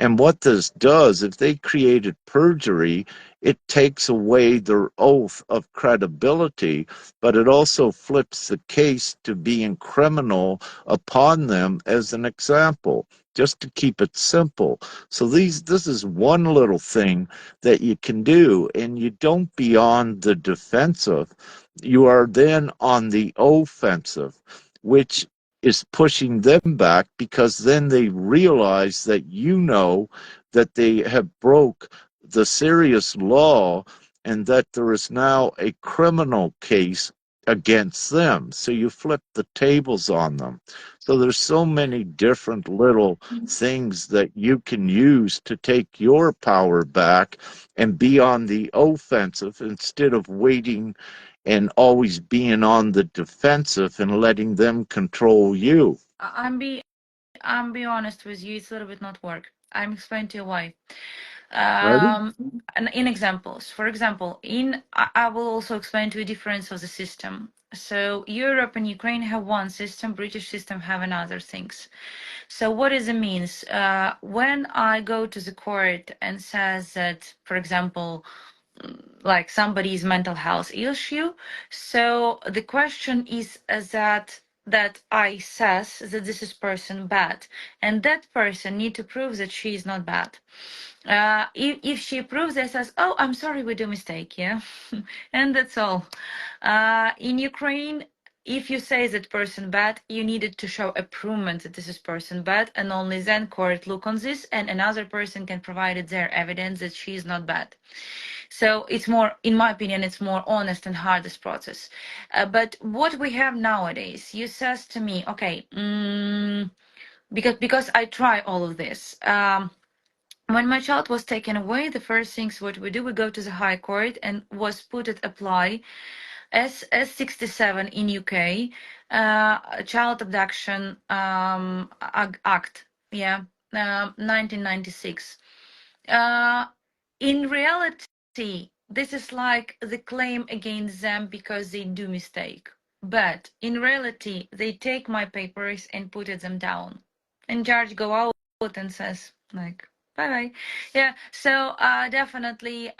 And what this does, if they created perjury, it takes away their oath of credibility, but it also flips the case to being criminal upon them as an example, just to keep it simple. So this is one little thing that you can do, and you don't be on the defensive. You are then on the offensive, which is pushing them back, because then they realize that that they have broke the serious law and that there is now a criminal case against them. So you flip the tables on them. So there's so many different little things that you can use to take your power back and be on the offensive instead of waiting and always being on the defensive and letting them control you. I'm be honest with you, it's a little bit not work. I'm explaining to you why. Ready? And in examples, for example, I will also explain to you difference of the system. So Europe and Ukraine have one system, British system have another things. So what does it means? When I go to the court and says that, for example, like somebody's mental health issue, so the question is that I says that this is person bad, and that person need to prove that she is not bad. If she proves that, says, oh, I'm sorry, we do mistake, yeah, and that's all. In Ukraine, if you say that person bad, you needed to show a proof that this is person bad, and only then court look on this, and another person can provide their evidence that she is not bad. So it's more, in my opinion, it's more honest and hardest process. But what we have nowadays, you says to me, okay, because I try all of this. When my child was taken away, the first things what we do, we go to the High Court and was put it apply as 67 in UK, Child Abduction Act, yeah, 1996. In reality, this is like the claim against them because they do mistake. But in reality, they take my papers and put them down. And judge go out and says like, bye bye. Yeah. So definitely,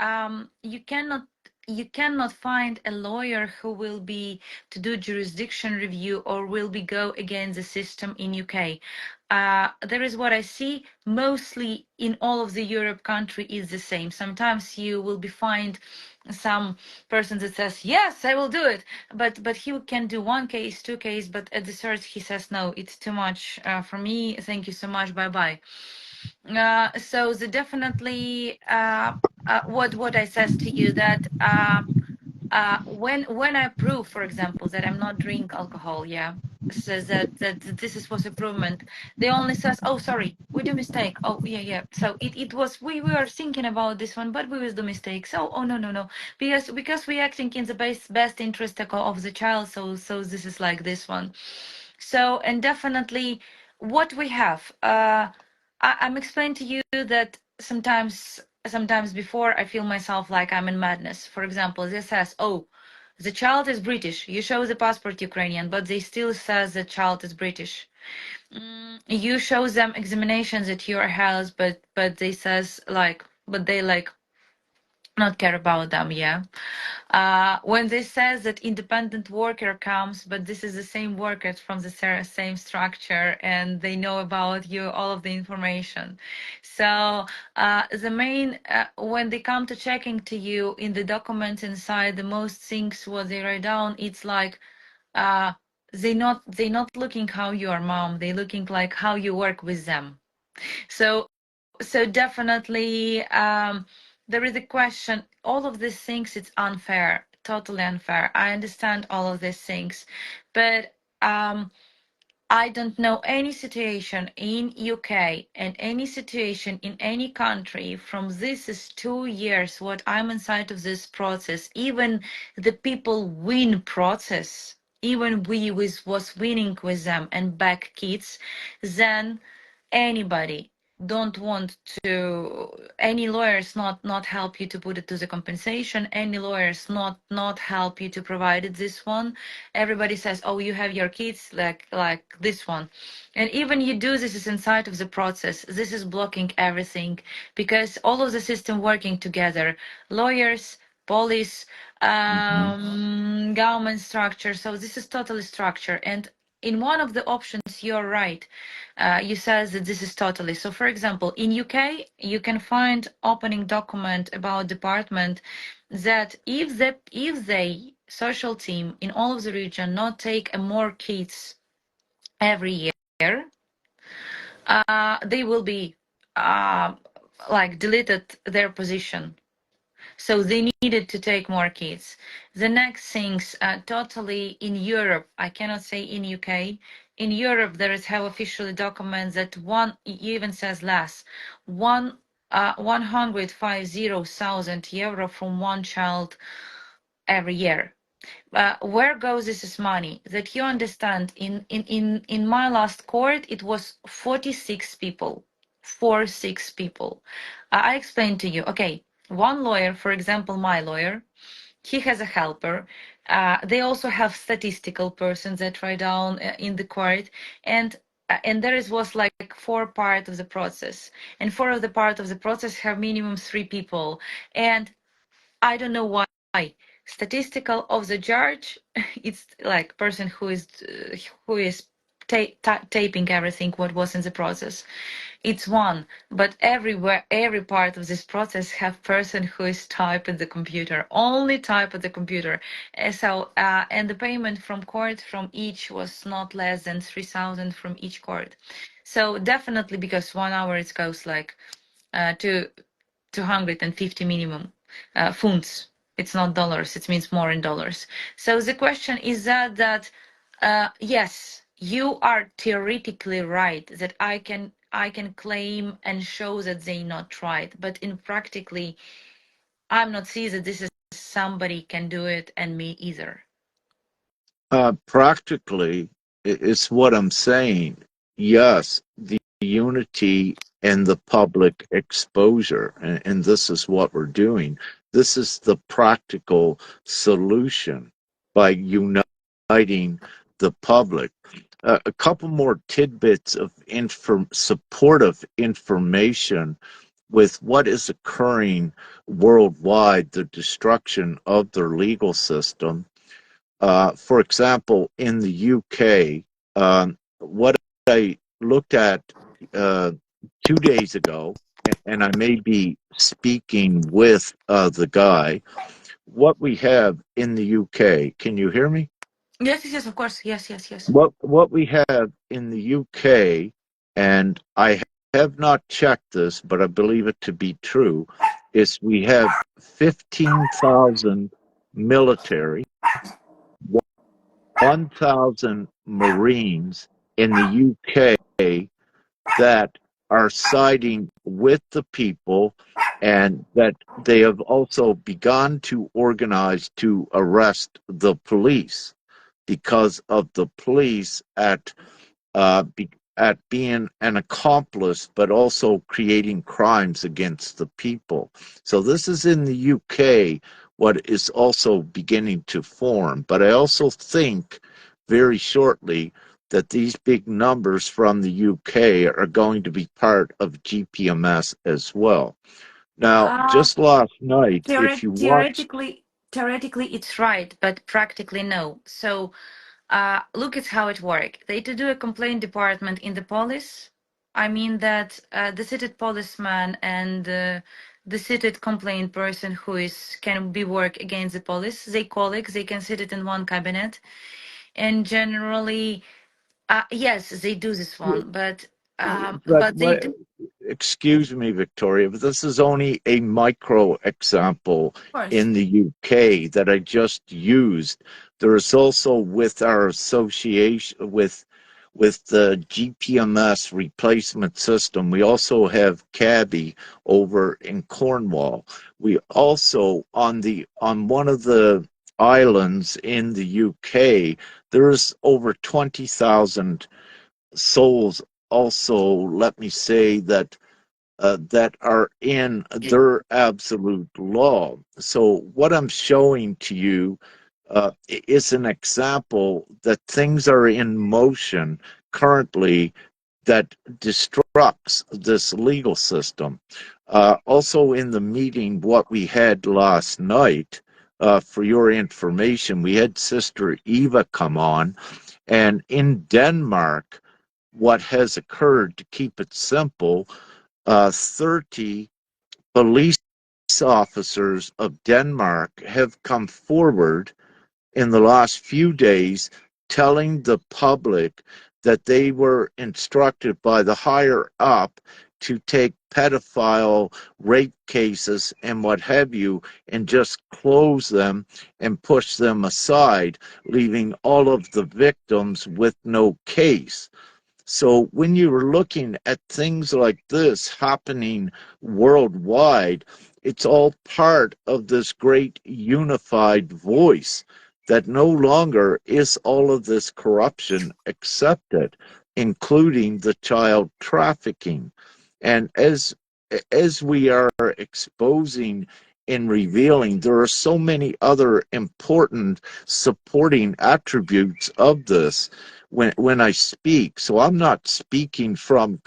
you cannot find a lawyer who will be to do jurisdiction review or will be go against the system in UK. There is what I see mostly in all of the Europe country is the same. Sometimes you will be find some person that says yes, I will do it, but he can do one case, two case, but at the third he says no, it's too much for me. Thank you so much. Bye bye. So the definitely what I says to you that. When I prove, for example, that I'm not drink alcohol, yeah, says that this is was improvement. They only says, oh, sorry, we do mistake. Oh, yeah, yeah. So it was we were thinking about this one, but we was the mistake. So oh no no no, because we acting in the best interest of the child. So this is like this one. So and definitely what we have. I'm explaining to you that sometimes before I feel myself like I'm in madness. For example, this says, oh, the child is British. You show the passport Ukrainian, but they still says the child is British. You show them examinations at your house, but they says like, but they like not care about them, yeah. When they says that independent worker comes, but this is the same workers from the same structure, and they know about you all of the information. So the main when they come to checking to you in the documents inside, the most things what they write down, it's like they not looking how you are mom, they looking like how you work with them. So definitely there is a question. All of these things, it's unfair, totally unfair. I understand all of these things, but I don't know any situation in UK and any situation in any country from this is 2 years what I'm inside of this process. Even the people win process, even we was winning with them and back kids, then anybody don't want to, any lawyers not help you to put it to the compensation, any lawyers not help you to provide it this one. Everybody says, oh, you have your kids like this one, and even you do this is inside of the process, this is blocking everything because all of the system working together, lawyers, police, Mm-hmm. government structure. So this is totally structure. And in one of the options, you're right. You says that this is totally. So, for example, in UK, you can find opening document about department that if they social team in all of the region not take more kids every year, they will be like deleted their position. So they needed to take more kids. The next things, totally in Europe, I cannot say in UK. In Europe, there is have officially documents that one even says less, 150,000 euro from one child every year. Where goes this money? That you understand? In my last court, it was 46 people. 4, 6 people. I explained to you, okay, one lawyer, for example, my lawyer, he has a helper. They also have statistical persons that write down in the court, and there is was like 4 part of the process, and 4 of the part of the process have minimum 3 people, and I don't know why. Statistical of the judge, it's like person who is taping everything what was in the process. It's one, but everywhere, every part of this process have person who is type at the computer, only type at the computer. And the payment from court from each was not less than 3,000 from each court. So definitely because 1 hour it goes like to 250 minimum funds. It's not dollars. It means more in dollars. So the question is that yes, you are theoretically right that I can claim and show that they not right, but in practically, I'm not see that this is somebody can do it and me either. Practically, it's what I'm saying. Yes, the unity and the public exposure, and this is what we're doing. This is the practical solution by uniting the public. A couple more tidbits of supportive information with what is occurring worldwide, the destruction of their legal system. For example, in the UK, what I looked at uh, 2 days ago, and I may be speaking with the guy, what we have in the UK, can you hear me? Yes, yes, yes, of course. Yes, yes, yes. What we have in the UK, and I have not checked this, but I believe it to be true, is we have 15,000 military, 1,000 Marines in the UK that are siding with the people, and that they have also begun to organize to arrest the police because of the police at being an accomplice, but also creating crimes against the people. So this is in the UK, what is also beginning to form. But I also think very shortly that these big numbers from the UK are going to be part of GPMS as well. Now, Uh, just last night, if you watch, theoretically, it's right, but practically no. So look at how it works. They to do a complaint department in the police. I mean that the seated policeman and the seated complaint person who is can be work against the police. They colleagues. They can sit it in one cabinet, and generally, yes, they do this one. but But they what do, excuse me, Victoria, but this is only a micro example of course. in the UK that I just used. There is also with our association with the GPMS replacement system. We also have Cabby over in Cornwall. We also on one of the islands in the UK, there's over 20,000 souls also, let me say, that are in their absolute law. So what I'm showing to you is an example that things are in motion currently that destructs this legal system. Also, in the meeting, what we had last night, for your information, we had Sister Eva come on, and in Denmark, what has occurred, to keep it simple, 30 police officers of Denmark have come forward in the last few days telling the public that they were instructed by the higher up to take pedophile rape cases and what have you and just close them and push them aside, leaving all of the victims with no case. So when you are looking at things like this happening worldwide, it's all part of this great unified voice that no longer is all of this corruption accepted, including the child trafficking. And as we are exposing and revealing, there are so many other important supporting attributes of this when I speak. So I'm not speaking from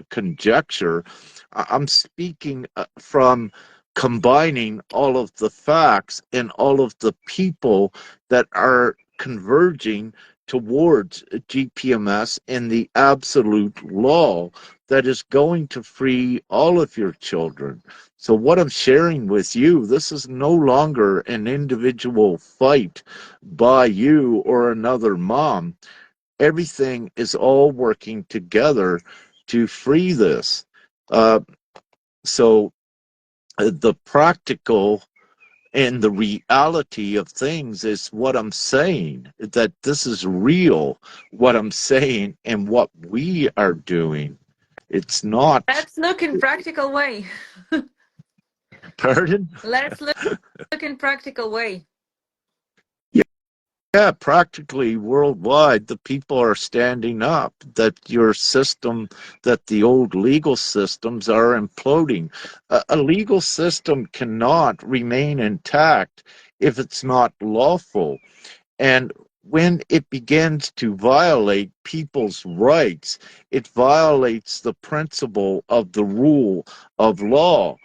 conjecture. I'm speaking from combining all of the facts and all of the people that are converging towards GPMS and the absolute law that is going to free all of your children. So what I'm sharing with you, this is no longer an individual fight by you or another mom. Everything is all working together to free this. Uh, so the practical and the reality of things is what I'm saying, that this is real, what I'm saying and what we are doing. It's not. Let's look in practical way. Pardon? Let's look in practical way. Yeah, practically worldwide, the people are standing up, that your system, that the old legal systems are imploding. A legal system cannot remain intact if it's not lawful. And when it begins to violate people's rights, it violates the principle of the rule of law.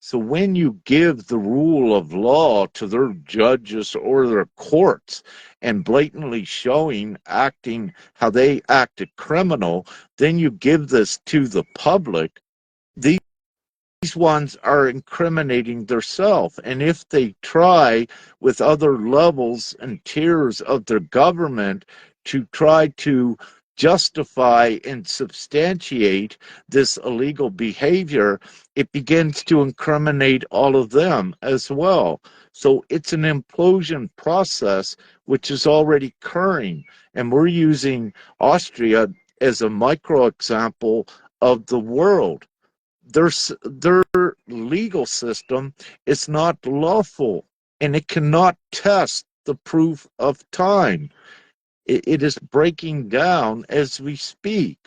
So when you give the rule of law to their judges or their courts and blatantly showing acting how they act a criminal, then you give this to the public. These ones are incriminating themselves. And if they try with other levels and tiers of their government to try to justify and substantiate this illegal behavior, it begins to incriminate all of them as well. So it's an implosion process which is already occurring. And we're using Austria as a micro example of the world. Their legal system is not lawful, and it cannot test the proof of time. It is breaking down as we speak.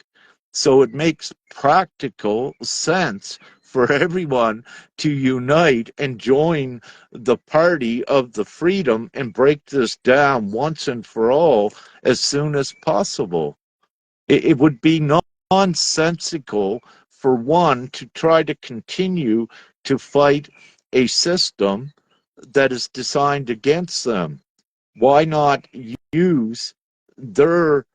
So it makes practical sense for everyone to unite and join the party of the freedom and break this down once and for all as soon as possible. It would be nonsensical for one to try to continue to fight a system that is designed against them. Why not use their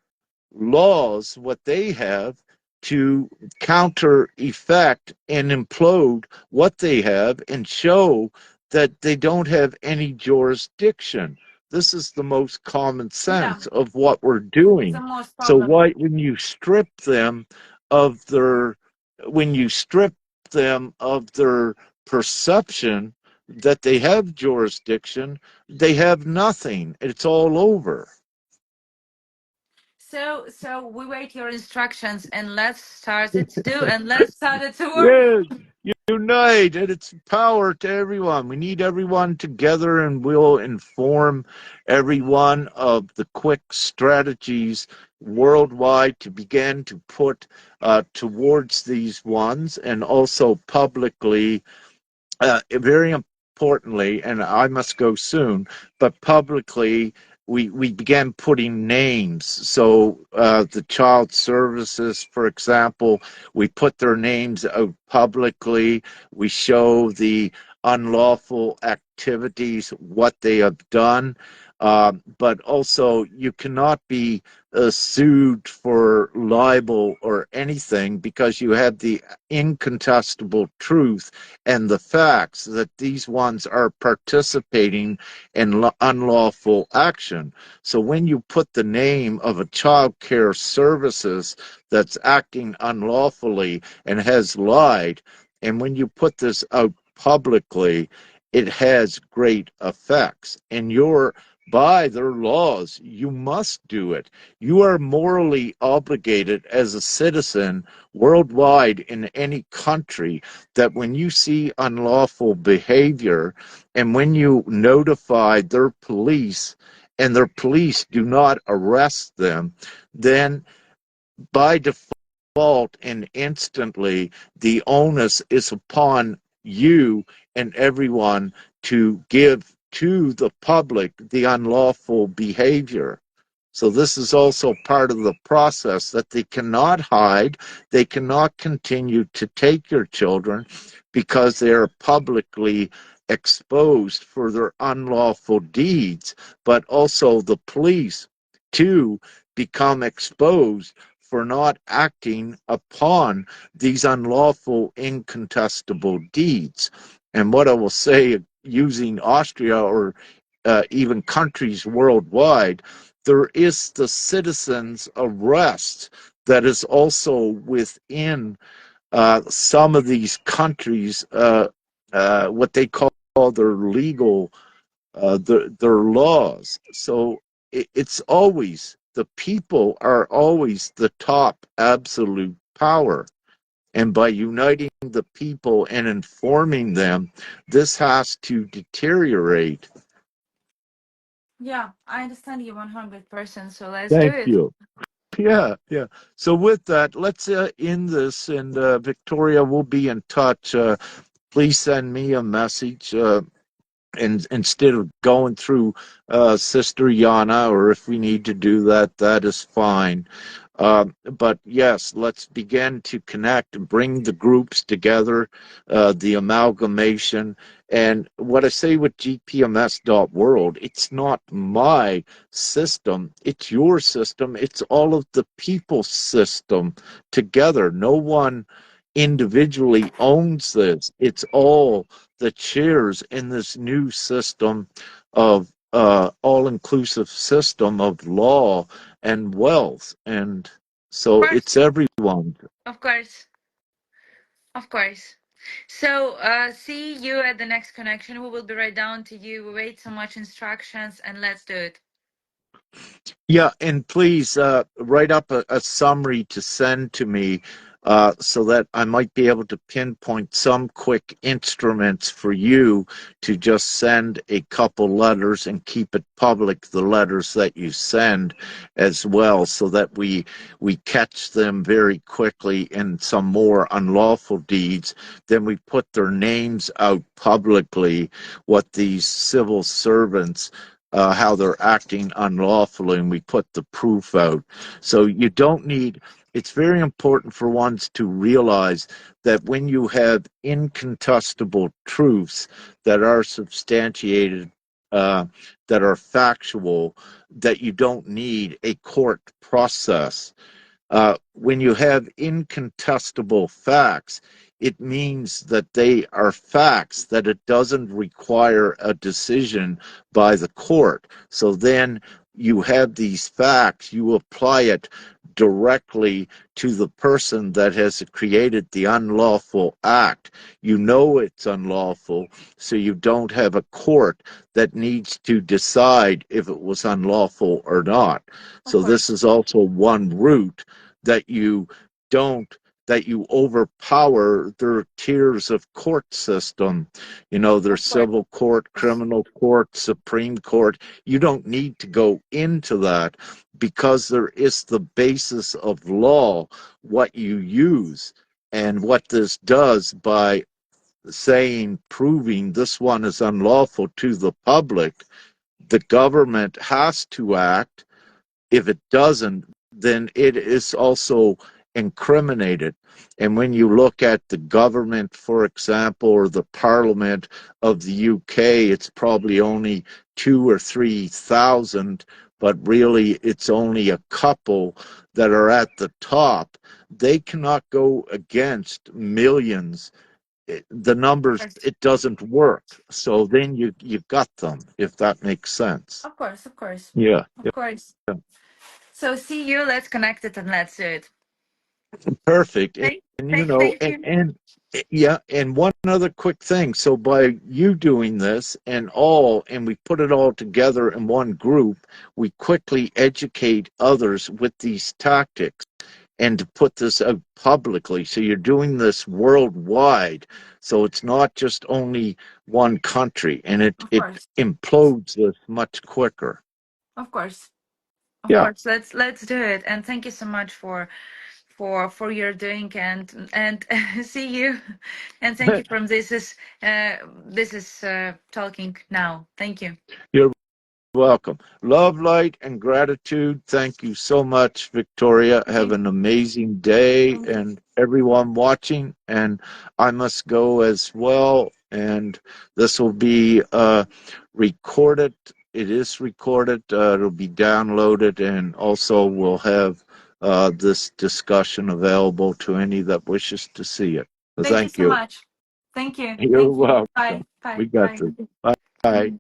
laws, what they have, to counter effect and implode what they have and show that they don't have any jurisdiction? This is the most common Yeah, sense of what we're it's the doing. most So problem. why, when you strip them of their, when you strip them of their perception that they have jurisdiction, they have nothing. It's all over. So we wait your instructions and let's start it to do and let's start it to work. Yes, unite, and it's power to everyone. We need everyone together, and we'll inform everyone of the quick strategies worldwide to begin to put towards these ones, and also publicly, very importantly, and I must go soon, but publicly, we began putting names. So the child services, for example, we put their names out publicly. We show the unlawful activities, what they have done. But also, you cannot be sued for libel or anything because you have the incontestable truth and the facts that these ones are participating in unlawful action. So when you put the name of a child care services that's acting unlawfully and has lied, and when you put this out publicly, it has great effects. And you're, by their laws, you must do it. You are morally obligated as a citizen worldwide in any country that when you see unlawful behavior and when you notify their police and their police do not arrest them, then by default default and instantly the onus is upon you and everyone to give to the public the unlawful behavior. So this is also part of the process that they cannot hide. They cannot continue to take your children because they are publicly exposed for their unlawful deeds, but also the police too become exposed for not acting upon these unlawful, incontestable deeds. And what I will say, using Austria or even countries worldwide, there is the citizens' arrest that is also within some of these countries, what they call their legal, their laws. So it's always, the people are always the top absolute power. And by uniting the people and informing them, this has to deteriorate. Yeah, I understand you 100%. So let's do Thank it. you. Yeah, yeah. So with that, let's end this, and Victoria will be in touch. Please send me a message. And instead of going through Sister Yana, or if we need to do that, that is fine. But yes, let's begin to connect and bring the groups together, the amalgamation. And what I say with GPMS.world, it's not my system, it's your system, it's all of the people's system together. No one individually owns this. It's all the shares in this new system of all-inclusive system of law and wealth. And Of so course, it's everyone. of course, of course. So, see you at the next connection. We will be right down to you. We wait so much instructions, and let's do it. Yeah, and please write up a summary to send to me so that I might be able to pinpoint some quick instruments for you to just send a couple letters and keep it public, the letters that you send as well, so that we catch them very quickly in some more unlawful deeds. Then we put their names out publicly, what these civil servants how they're acting unlawfully, and we put the proof out. So you don't need, it's very important for ones to realize that when you have incontestable truths that are substantiated, that are factual, that you don't need a court process. When you have incontestable facts, it means that they are facts, that it doesn't require a decision by the court. So then you have these facts, you apply it directly to the person that has created the unlawful act. You know it's unlawful, so you don't have a court that needs to decide if it was unlawful or not. Of So this course, is also one route that you don't, that you overpower their tiers of court system. You know, their of course. civil court, criminal court, Supreme Court. You don't need to go into that because there is the basis of law, what you use. And what this does by saying, proving this one is unlawful to the public, the government has to act. If it doesn't, then it is also incriminated. And when you look at the government, for example, or the Parliament of the UK, it's probably only 2 or 3 thousand, but really it's only a couple that are at the top. They cannot go against millions. The numbers, it doesn't work. So then you got them, if that makes sense. Of course, of course, Yeah. of course. So, see you. Let's connect it and let's do it. Perfect. Thank, And you thank, know, thank you. and yeah, and one other quick thing. So by you doing this and we put it all together in one group, we quickly educate others with these tactics and to put this out publicly. So you're doing this worldwide. So it's not just only one country, and Of it course, implodes this much quicker. of course, of Yeah. course. Let's do it. And thank you so much for your doing, and see you, and thank you from this is talking now. Thank you. You're welcome. Love, light, and gratitude. Thank you so much, Victoria. Have Thank an amazing day, you. and everyone watching. And I must go as well. And this will be recorded. It is recorded. It'll be downloaded, and also we'll have this discussion available to any that wishes to see it. So Thank you thank so you. much. Thank you. You're Thank you. welcome. Bye. Bye. We got Bye. you. Bye.